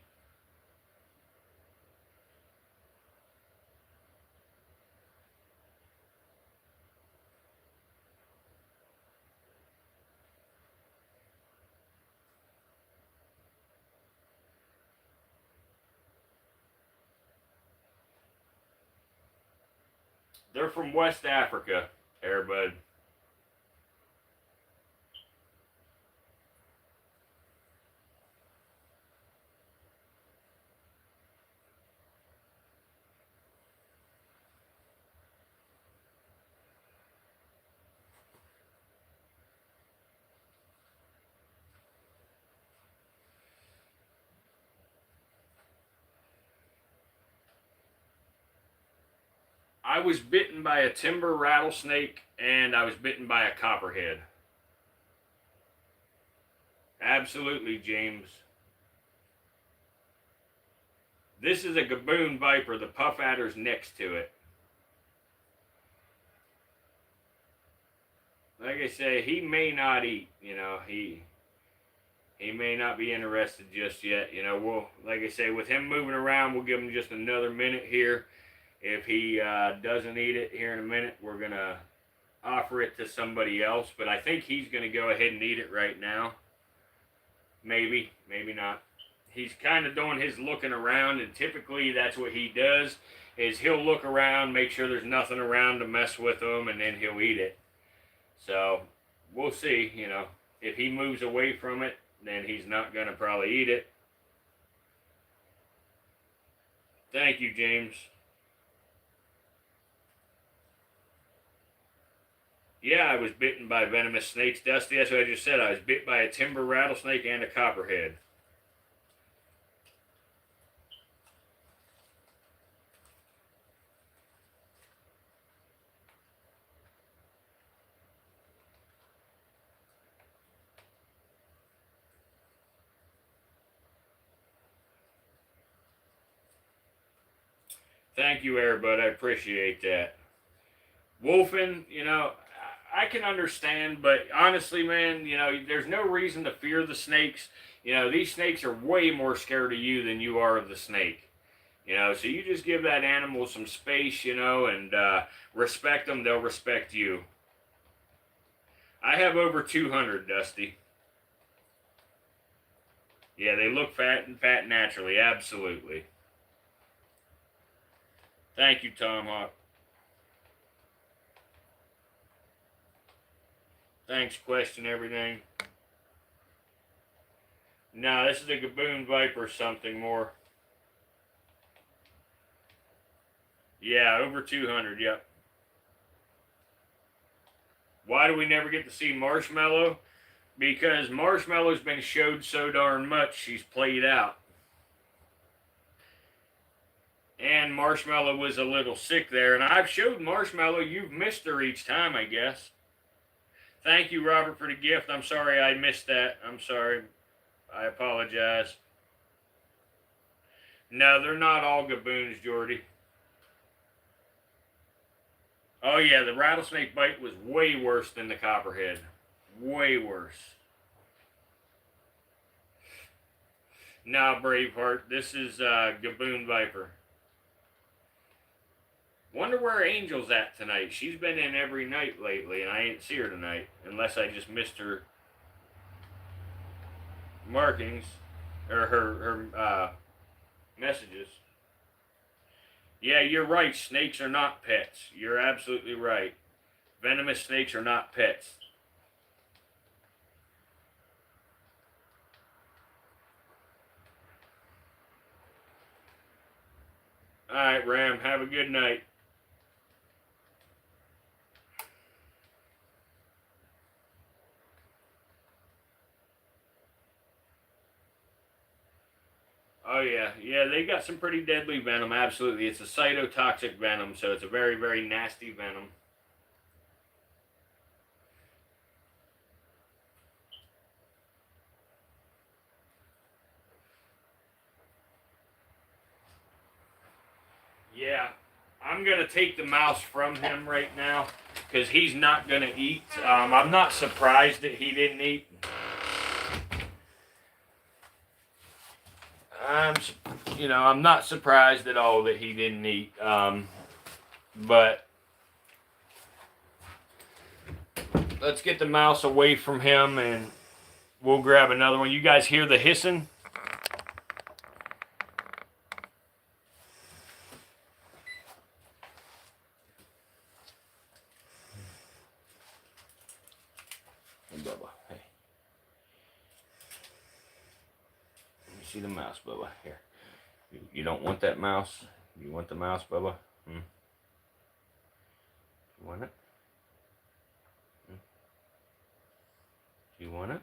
They're from West Africa, Airbud. I was bitten by a timber rattlesnake and I was bitten by a copperhead. Absolutely, James. This is a Gaboon Viper. The puff adder's next to it. Like I say, he may not eat. You know, he may not be interested just yet. You know, we'll, like I say, with him moving around, we'll give him just another minute here. If he doesn't eat it here in a minute, we're gonna offer it to somebody else. But I think he's gonna go ahead and eat it right now. Maybe, maybe not. He's kind of doing his looking around, and typically that's what he does, is he'll look around, make sure there's nothing around to mess with him, and then he'll eat it. So, we'll see, you know. If he moves away from it, then he's not going to probably eat it. Thank you, James. Yeah, I was bitten by venomous snakes, Dusty. That's what I just said. I was bit by a timber rattlesnake and a copperhead. Thank you, Airbud. I appreciate that. Wolfen, you know, I can understand, but honestly, man, you know, there's no reason to fear the snakes. You know, these snakes are way more scared of you than you are of the snake. You know, so you just give that animal some space, you know, and respect them, they'll respect you. I have over 200, Dusty. Yeah, they look fat and fat naturally, absolutely. Thank you, Tomahawk. Thanks, question everything. No, this is a Gaboon Viper something more. Yeah, over 200, yep. Why do we never get to see Marshmallow? Because Marshmallow's been showed so darn much, she's played out. And Marshmallow was a little sick there, and I've showed Marshmallow. You've missed her each time, I guess. Thank you, Robert, for the gift. I'm sorry I missed that. I'm sorry. I apologize. No, they're not all Gaboons, Jordy. Oh, yeah, the rattlesnake bite was way worse than the copperhead. Way worse. Nah, Braveheart, this is Gaboon Viper. Wonder where Angel's at tonight. She's been in every night lately, and I ain't see her tonight. Unless I just missed her markings, or her messages. Yeah, you're right. Snakes are not pets. You're absolutely right. Venomous snakes are not pets. Alright, Ram. Have a good night. Oh, yeah. Yeah, they got some pretty deadly venom, absolutely. It's a cytotoxic venom, so it's a very, very nasty venom. Yeah, I'm going to take the mouse from him right now because he's not going to eat. I'm not surprised that he didn't eat. I'm not surprised at all that he didn't eat. But let's get the mouse away from him and we'll grab another one. You guys hear the hissing? Hey, Bubba. Hey. Let me see the mouse, Bubba. Here. You don't want that mouse? You want the mouse, Bubba? You want it? Do you want it?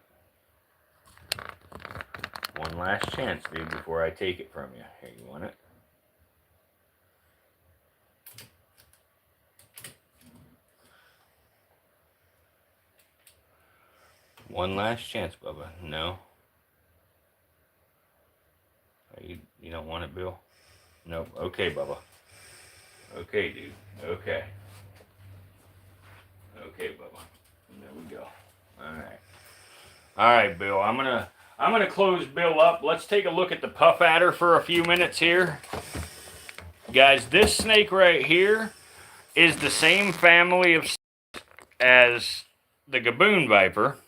One last chance, dude, before I take it from you. Here, you want it? One last chance, Bubba. No? You don't want it, Bill? Nope. Okay, Bubba. Okay, dude. Okay. Okay, Bubba. There we go. Alright. Alright, Bill. I'm gonna close Bill up. Let's take a look at the puff adder for a few minutes here. Guys, this snake right here is the same family of as the Gaboon Viper.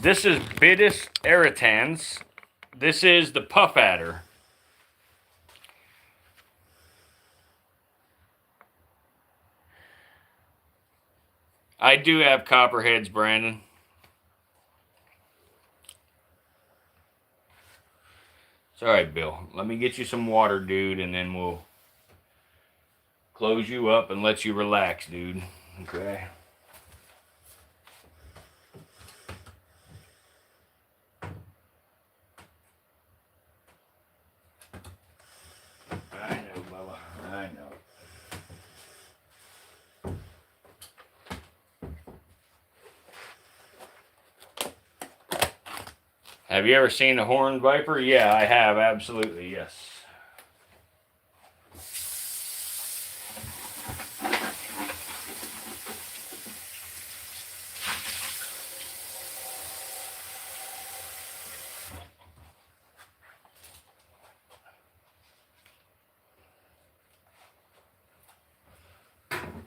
This is Bitis eritans. This is the puff adder. I do have copperheads, Brandon. It's alright, Bill. Let me get you some water, dude, and then we'll close you up and let you relax, dude. Okay? I know, Bubba. I know. Have you ever seen a horned viper? Yeah, I have. Absolutely, yes.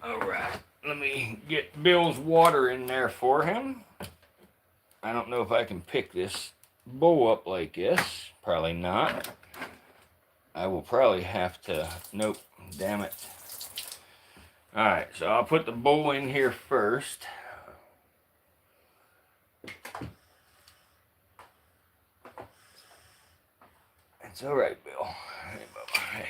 All right. Let me get Bill's water in there for him. I don't know if I can pick this bowl up like this. Probably not. I will probably have to. Nope. Damn it. Alright, so I'll put the bowl in here first. It's alright, Bill. Hey, Bubba. Hey.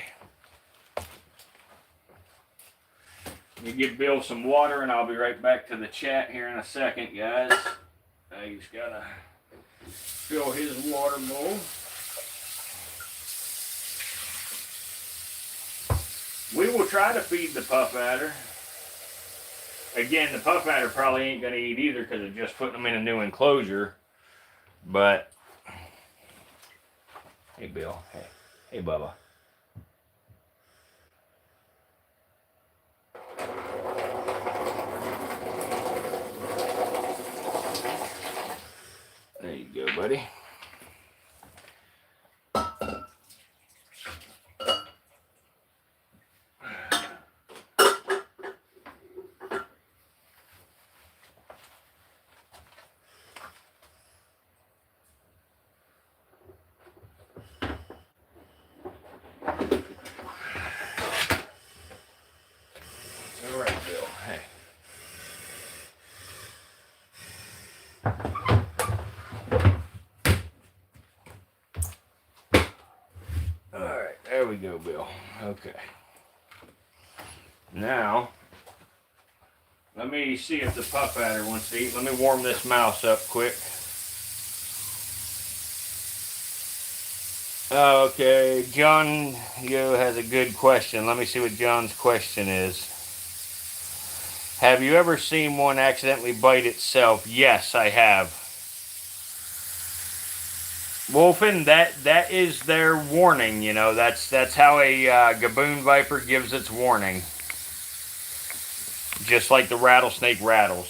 You give Bill some water and I'll be right back to the chat here in a second, guys. I just gotta fill his water bowl. We will try to feed the puff adder. Again, the puff adder probably ain't gonna eat either because of just putting them in a new enclosure. But hey, Bill. Hey, Bubba. There you go, buddy. All right, Bill. Hey. There we go, Bill. Okay. Now, let me see if the puff adder wants to eat. Let me warm this mouse up quick. Okay, John has a good question. Let me see what John's question is. Have you ever seen one accidentally bite itself? Yes, I have. Wolfen, that is their warning. You know, that's how a Gaboon Viper gives its warning. Just like the rattlesnake rattles.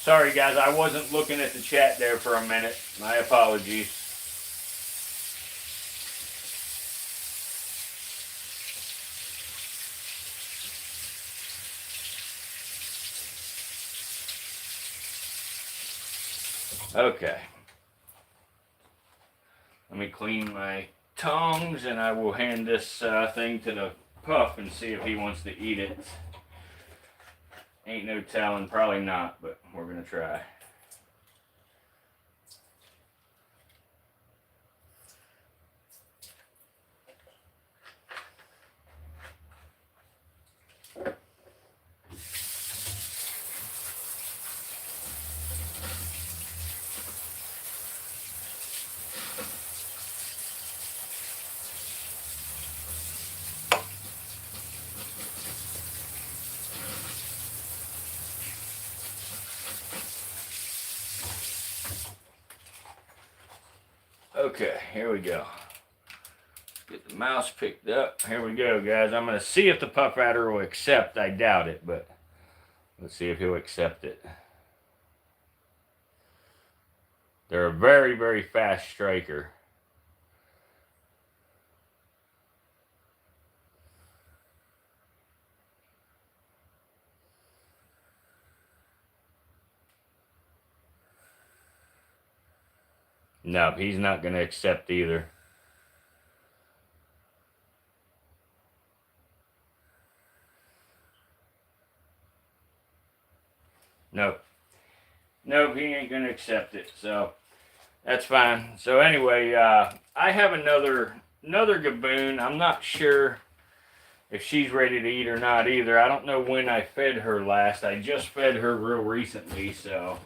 Sorry guys, I wasn't looking at the chat there for a minute. My apologies. Okay. Let me clean my tongs and I will hand this thing to the pup and see if he wants to eat it. Ain't no telling, probably not, but we're gonna try. Okay, here we go. Get the mouse picked up. Here we go, guys. I'm going to see if the pup ratter will accept. I doubt it, but let's see if he'll accept it. They're a very, very fast striker. No, he's not going to accept either. Nope. Nope, he ain't going to accept it. So that's fine. So anyway, I have another Gaboon. I'm not sure if she's ready to eat or not either. I don't know when I fed her last. I just fed her real recently, so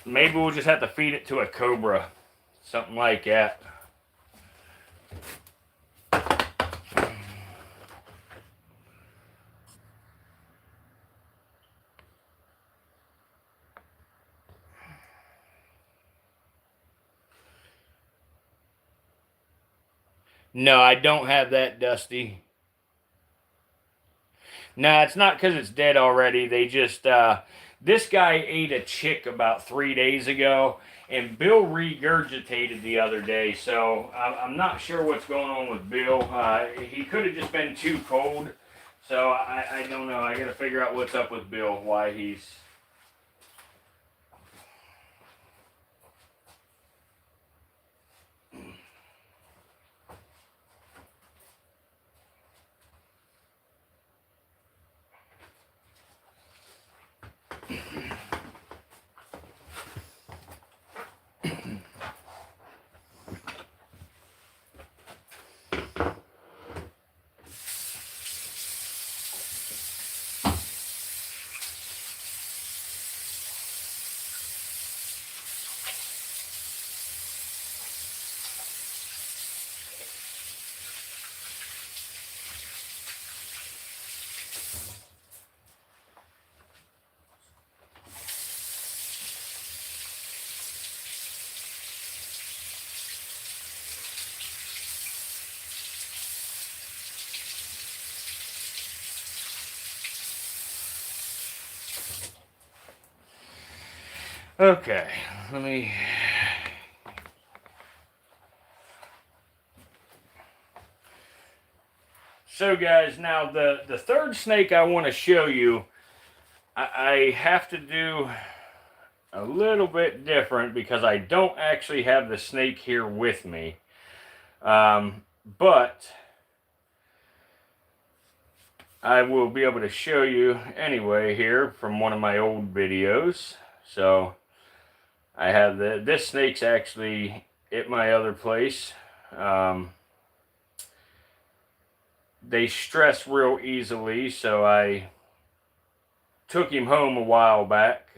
maybe we'll just have to feed it to a cobra. Something like that. No, I don't have that, Dusty. No, it's not because it's dead already. They just, this guy ate a chick about 3 days ago, and Bill regurgitated the other day, so I'm not sure what's going on with Bill. He could have just been too cold, so I don't know. I got to figure out what's up with Bill, why he's... Okay, let me... So guys, now the third snake I want to show you, I have to do a little bit different because I don't actually have the snake here with me. But I will be able to show you anyway here from one of my old videos. So I have this snake's actually at my other place. They stress real easily, so I took him home a while back.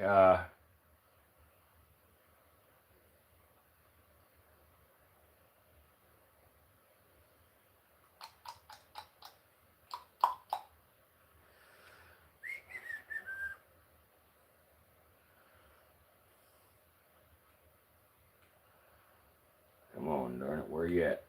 darn it, where you at?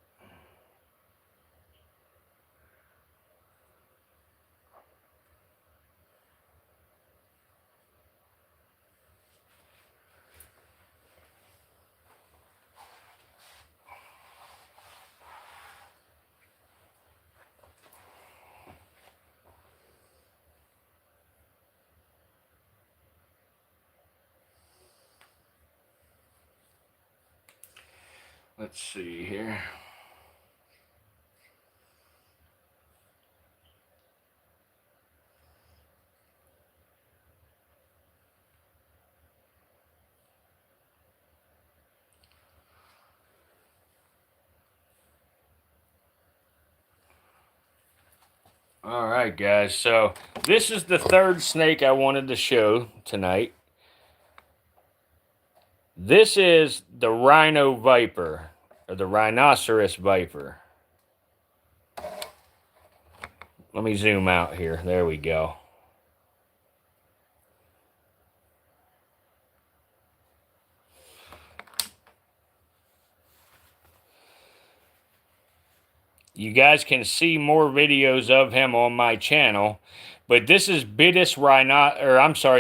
Let's see here. All right, guys. So this is the third snake I wanted to show tonight. This is the Rhino Viper, or the Rhinoceros Viper. Let me zoom out here. There we go. You guys can see more videos of him on my channel, but this is Bitis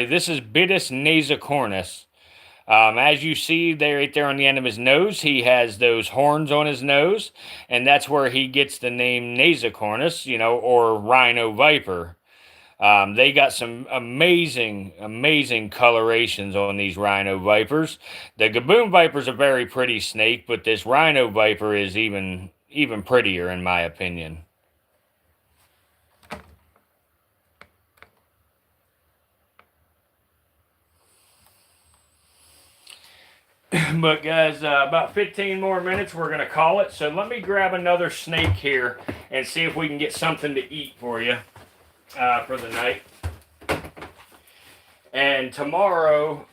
this is Bitis nasicornis. As you see there, right there on the end of his nose, he has those horns on his nose, and that's where he gets the name nasicornis, you know, or Rhino Viper. They got some amazing colorations on these Rhino Vipers. The Gaboon Viper's a very pretty snake, but this Rhino Viper is even prettier in my opinion. But guys, about 15 more minutes, we're going to call it. So let me grab another snake here and see if we can get something to eat for you for the night. And tomorrow,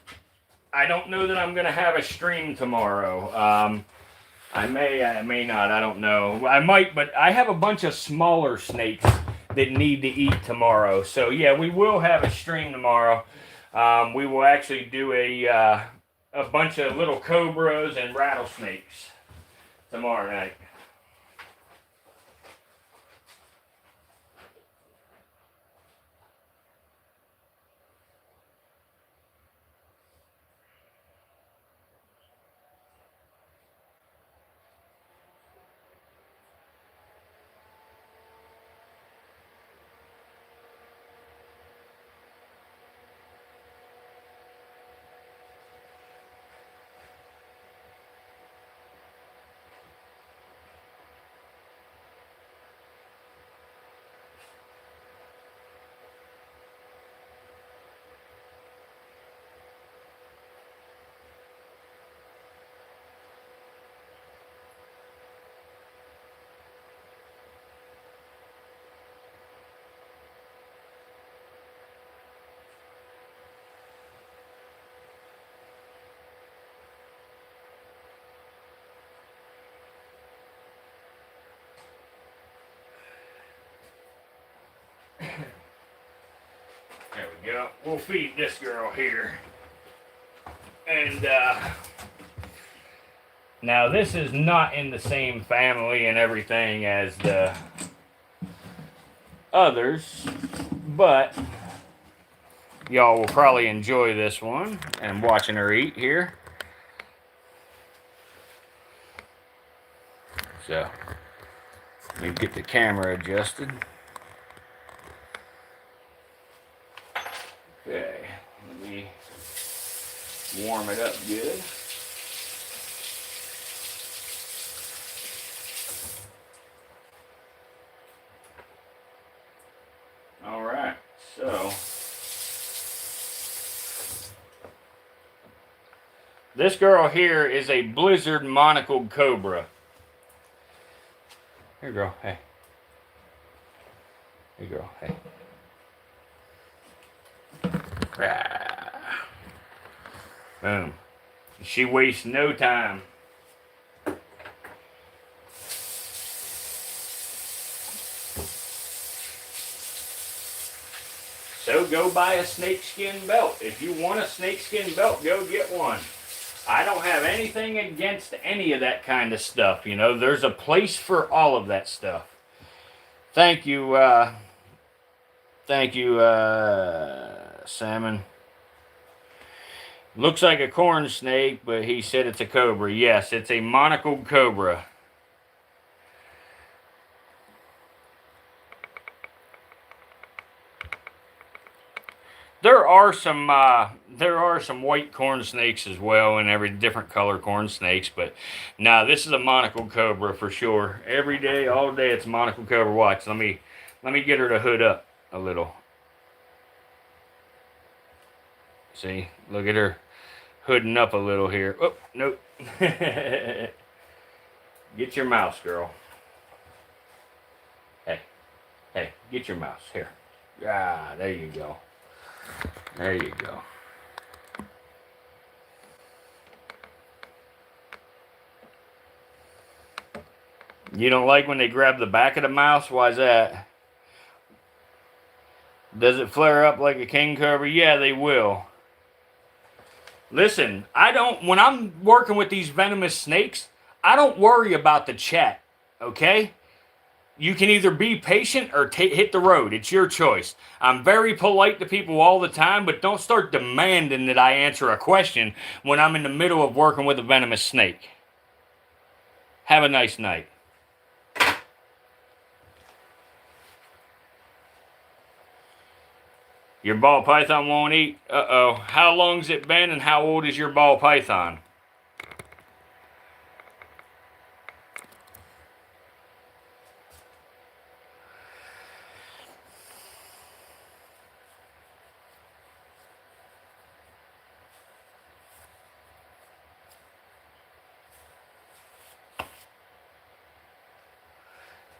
I don't know that I'm going to have a stream tomorrow. I may not, I don't know. I might, but I have a bunch of smaller snakes that need to eat tomorrow. So yeah, we will have a stream tomorrow. We will actually do a bunch of little cobras and rattlesnakes tomorrow night. There we go. We'll feed this girl here. And now this is not in the same family and everything as the others, but y'all will probably enjoy this one and watching her eat here. So let me get the camera adjusted. Okay, let me warm it up good. All right, so this girl here is a blizzard monocled cobra. Here, girl, hey. Hey, girl, hey. Boom. She wastes no time. So go buy a snakeskin belt. If you want a snakeskin belt, go get one. I don't have anything against any of that kind of stuff. You know, there's a place for all of that stuff. Thank you, Salmon. Looks like a corn snake, but he said it's a cobra. Yes, it's a monocled cobra. There are some white corn snakes as well, and every different color corn snakes. But nah, this is a monocled cobra for sure. Every day, all day, it's a monocled cobra. Watch, let me get her to hood up a little. See, look at her hooding up a little here. Oh, nope. Get your mouse, girl. Hey, get your mouse here. Ah, there you go. There you go. You don't like when they grab the back of the mouse? Why's that? Does it flare up like a king cobra? Yeah, they will. Listen, when I'm working with these venomous snakes, I don't worry about the chat, okay? You can either be patient or hit the road. It's your choice. I'm very polite to people all the time, but don't start demanding that I answer a question when I'm in the middle of working with a venomous snake. Have a nice night. Your ball python won't eat? Uh-oh. How long's it been and how old is your ball python?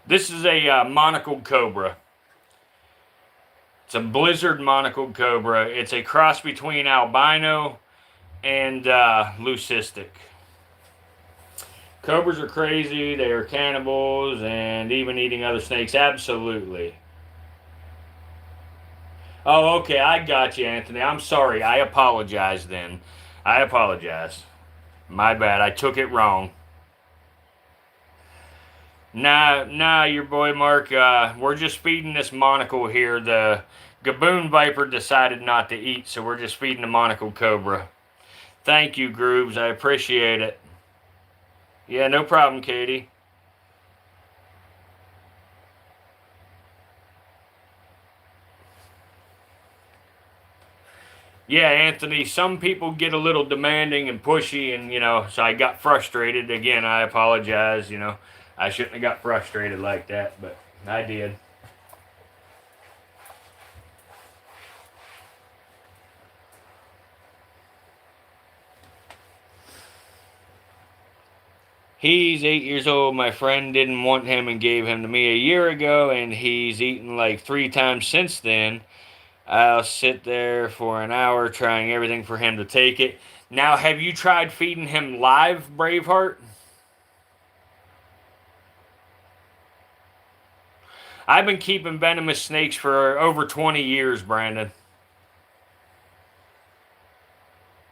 This is a monocled cobra. It's a blizzard monocled cobra. It's a cross between albino and leucistic. Cobras are crazy. They are cannibals and even eating other snakes. Absolutely. Oh, okay. I got you, Anthony. I'm sorry. I apologize then. I apologize. My bad. I took it wrong. Nah, your boy Mark. We're just feeding this monocle here. The Gaboon Viper decided not to eat, so we're just feeding the monocled cobra. Thank you, Grooves. I appreciate it. Yeah, no problem, Katie. Yeah, Anthony, some people get a little demanding and pushy, and, so I got frustrated. Again, I apologize, I shouldn't have got frustrated like that, but I did. He's 8 years old. My friend didn't want him and gave him to me a year ago, and he's eaten like 3 times since then. I'll sit there for an hour trying everything for him to take it. Now, have you tried feeding him live, Braveheart? I've been keeping venomous snakes for over 20 years, Brandon.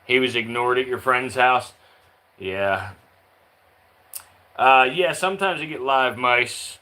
He was ignored at your friend's house? Yeah. Yeah, sometimes you get live mice.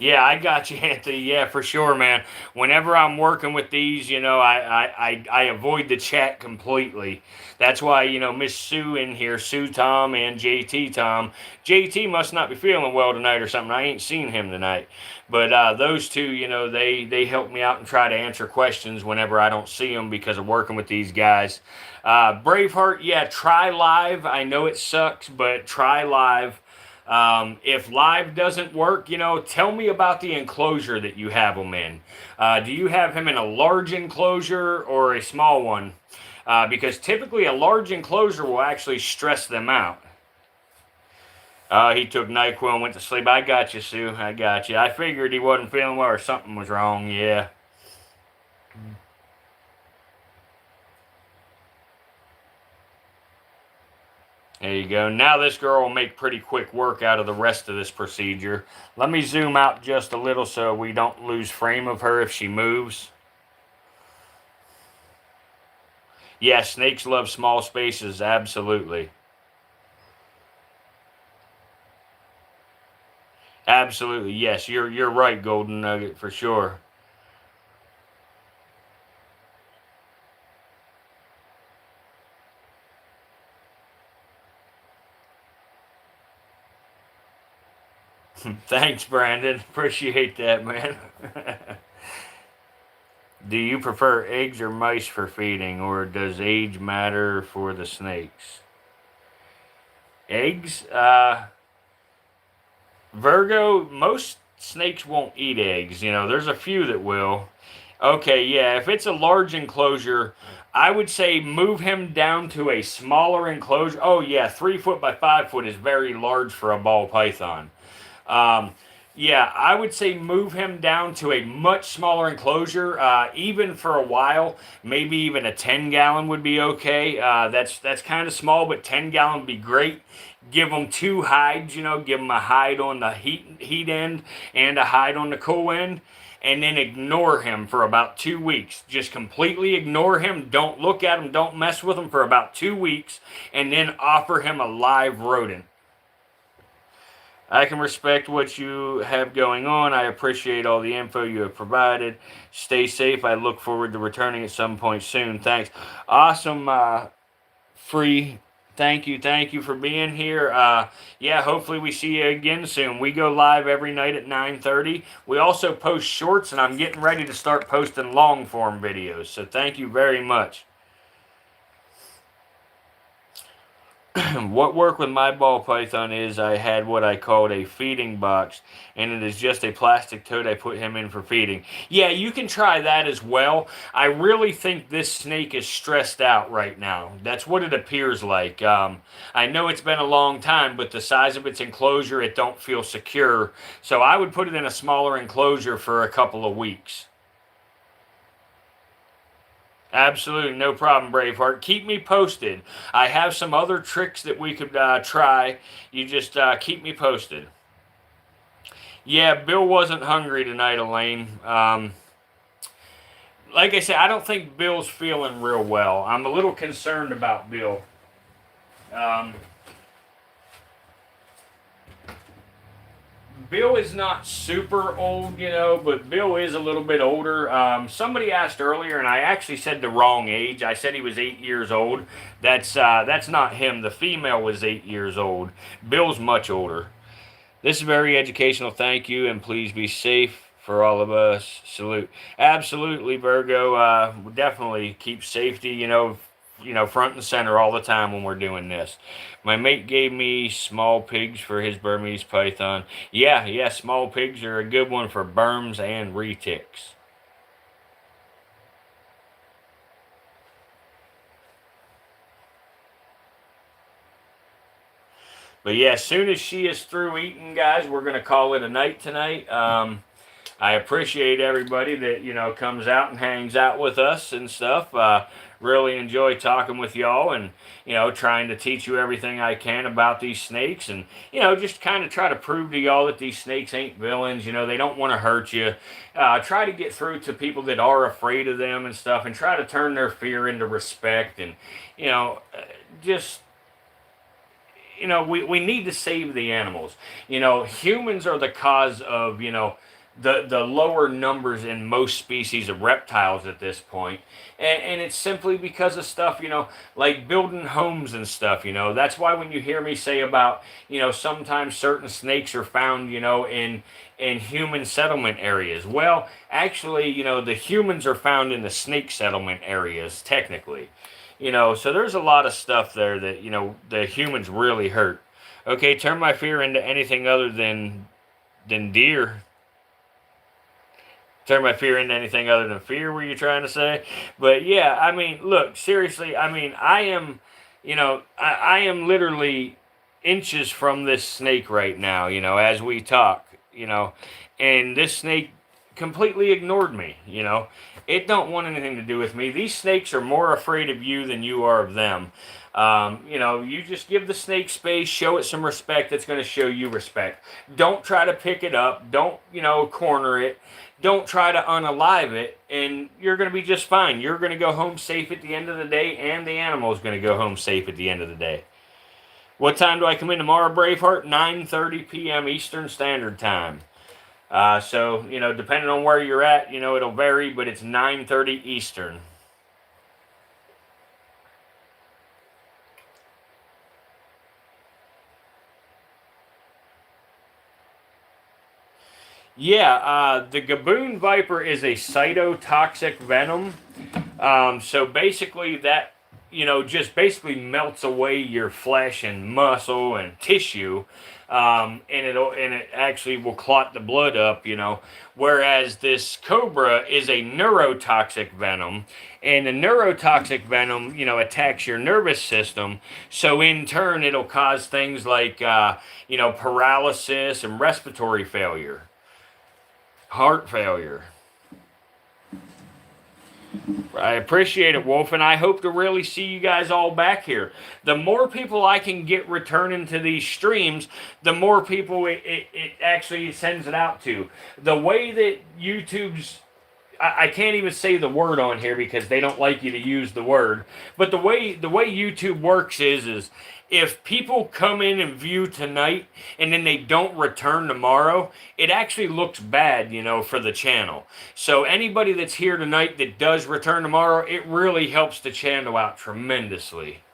Yeah, I got you, Anthony. Yeah, for sure, man. Whenever I'm working with these, I avoid the chat completely. That's why, Miss Sue in here, Sue Tom and JT Tom. JT must not be feeling well tonight or something. I ain't seen him tonight. But those two, they help me out and try to answer questions whenever I don't see them because of working with these guys. Braveheart, yeah, try live. I know it sucks, but try live. If live doesn't work, tell me about the enclosure that you have them in. Do you have him in a large enclosure or a small one? Because typically a large enclosure will actually stress them out. He took NyQuil and went to sleep. I got you, Sue. I got you. I figured he wasn't feeling well or something was wrong. Yeah. There you go. Now this girl will make pretty quick work out of the rest of this procedure. Let me zoom out just a little so we don't lose frame of her if she moves. Yeah, snakes love small spaces, absolutely. Absolutely, yes, you're right, Golden Nugget, for sure. Thanks, Brandon. Appreciate that, man. Do you prefer eggs or mice for feeding, or does age matter for the snakes? Eggs? Virgo, most snakes won't eat eggs. There's a few that will. Okay, yeah, if it's a large enclosure, I would say move him down to a smaller enclosure. Oh, yeah, 3 foot by 5 foot is very large for a ball python. Um, yeah, I would say move him down to a much smaller enclosure, even for a while. Maybe even a 10-gallon would be okay. That's kind of small, but 10-gallon would be great. Give them two hides, give them a hide on the heat end and a hide on the cool end, and then ignore him for about 2 weeks. Just completely ignore him. Don't look at him. Don't mess with him for about 2 weeks, and then offer him a live rodent. I can respect what you have going on. I appreciate all the info you have provided. Stay safe. I look forward to returning at some point soon. Thanks. Awesome, Free. Thank you for being here. Yeah, hopefully we see you again soon. We go live every night at 9:30. We also post shorts, and I'm getting ready to start posting long form videos. So thank you very much. What worked with my ball python is I had what I called a feeding box, and it is just a plastic tote I put him in for feeding. Yeah, you can try that as well. I really think this snake is stressed out right now. That's what it appears like. I know it's been a long time, but the size of its enclosure, it don't feel secure. So I would put it in a smaller enclosure for a couple of weeks. Absolutely, no problem, Braveheart. Keep me posted. I have some other tricks that we could try. You just keep me posted. Yeah, Bill wasn't hungry tonight, Elaine. Like I said, I don't think Bill's feeling real well. I'm a little concerned about Bill. Um, Bill is not super old, but Bill is a little bit older. Somebody asked earlier, and I actually said the wrong age. I said he was 8 years old. That's not him. The female was 8 years old. Bill's much older. This is very educational. Thank you, and please be safe for all of us. Salute. Absolutely, Virgo. Definitely keep safety. Front and center all the time when we're doing this. My mate gave me small pigs for his Burmese python. Yeah, small pigs are a good one for burms and retics. But yeah, as soon as she is through eating, guys, we're gonna call it a night tonight. I appreciate everybody that comes out and hangs out with us and stuff. Really enjoy talking with y'all and trying to teach you everything I can about these snakes and just kind of try to prove to y'all that these snakes ain't villains. They don't want to hurt you. Try to get through to people that are afraid of them and stuff, and try to turn their fear into respect and just we need to save the animals. Humans are the cause of, the lower numbers in most species of reptiles at this point. And it's simply because of stuff, like building homes and stuff, That's why when you hear me say about, sometimes certain snakes are found, in human settlement areas. Well, actually, the humans are found in the snake settlement areas, technically. So there's a lot of stuff there that, the humans really hurt. Okay, turn my fear into anything other than deer. Turn my fear into anything other than fear, were you trying to say? But yeah, I mean, look, seriously, I mean, I am, I am literally inches from this snake right now, as we talk, and this snake completely ignored me, you know. It don't want anything to do with me. These snakes are more afraid of you than you are of them. You know, you just give the snake space, show it some respect. It's going to show you respect. Don't try to pick it up. Don't, you know, corner it. Don't try to unalive it, and you're going to be just fine. You're going to go home safe at the end of the day, and the animal is going to go home safe at the end of the day. What time do I come in tomorrow, Braveheart? 9:30 p.m. Eastern Standard Time. So, you know, depending on where you're at, you know, it'll vary, but it's 9:30 Eastern. Yeah, the Gaboon Viper is a cytotoxic venom. So basically that, you know, just basically melts away your flesh and muscle and tissue. And it actually will clot the blood up, you know. Whereas this cobra is a neurotoxic venom, and the neurotoxic venom, you know, attacks your nervous system. So in turn, it'll cause things like, you know, paralysis and respiratory failure, heart failure. I appreciate it, Wolf, and I hope to really see you guys all back here. The more people I can get returning to these streams, the more people it actually sends it out to. The way that YouTube's... I can't even say the word on here because they don't like you to use the word. But the way YouTube works is if people come in and view tonight and then they don't return tomorrow, it actually looks bad, you know, for the channel. So anybody that's here tonight that does return tomorrow, it really helps the channel out tremendously.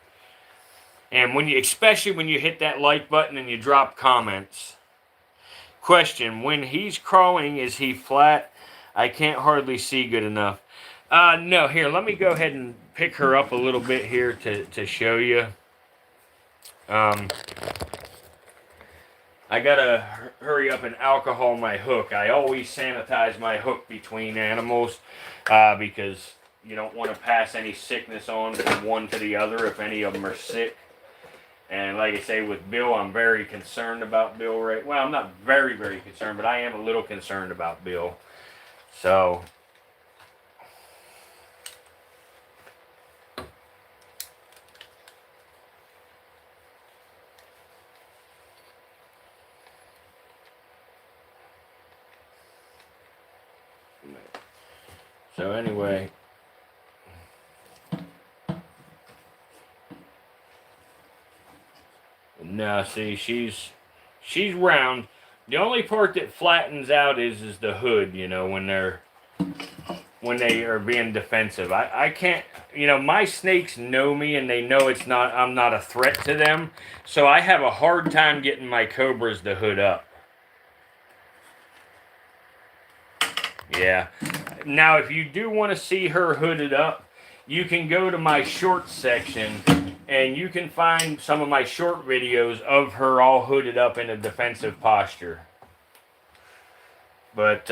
And when you, especially when you hit that like button and you drop comments. Question: when he's crawling, is he flat? I can't hardly see good enough. No, here, let me go ahead and pick her up a little bit here to show you. I gotta hurry up and alcohol my hook. I always sanitize my hook between animals because you don't want to pass any sickness on from one to the other if any of them are sick. And like I say, with Bill, I'm very concerned about Bill. Right? Well, I'm not very, very concerned, but I am a little concerned about Bill. So, anyway, now see, she's round. The only part that flattens out is the hood, you know, when they are being defensive. I can't, you know, my snakes know me and they know I'm not a threat to them. So I have a hard time getting my cobras to hood up. Yeah. Now, if you do want to see her hooded up, you can go to my short section and you can find some of my short videos of her all hooded up in a defensive posture. But,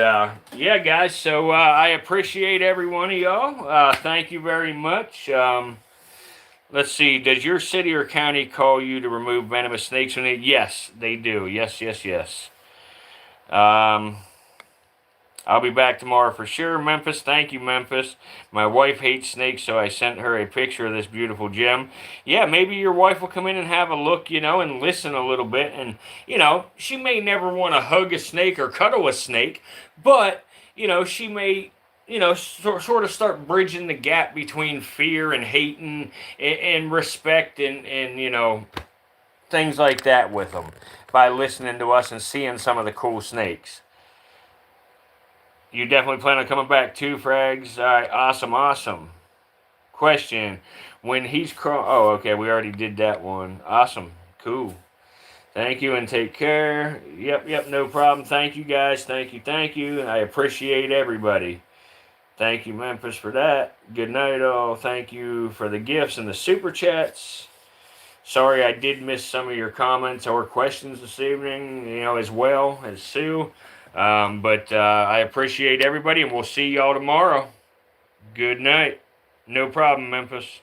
yeah, guys, so I appreciate every one of y'all. Thank you very much. Let's see, does your city or county call you to remove venomous snakes? Yes, they do. Yes. I'll be back tomorrow for sure. Memphis, thank you, Memphis. My wife hates snakes, so I sent her a picture of this beautiful gem. Yeah, maybe your wife will come in and have a look, you know, and listen a little bit. And, you know, she may never want to hug a snake or cuddle a snake, but, you know, she may, you know, sort of start bridging the gap between fear and hating and respect and, you know, things like that with them by listening to us and seeing some of the cool snakes. You definitely plan on coming back too, Frags? All right, awesome. Question: when he's oh, okay, we already did that one. Awesome, cool. Thank you and take care. Yep, no problem. Thank you, guys. Thank you. I appreciate everybody. Thank you, Memphis, for that. Good night, all. Thank you for the gifts and the super chats. Sorry I did miss some of your comments or questions this evening, you know, as well as Sue. But I appreciate everybody, and we'll see y'all tomorrow. Good night. No problem, Memphis.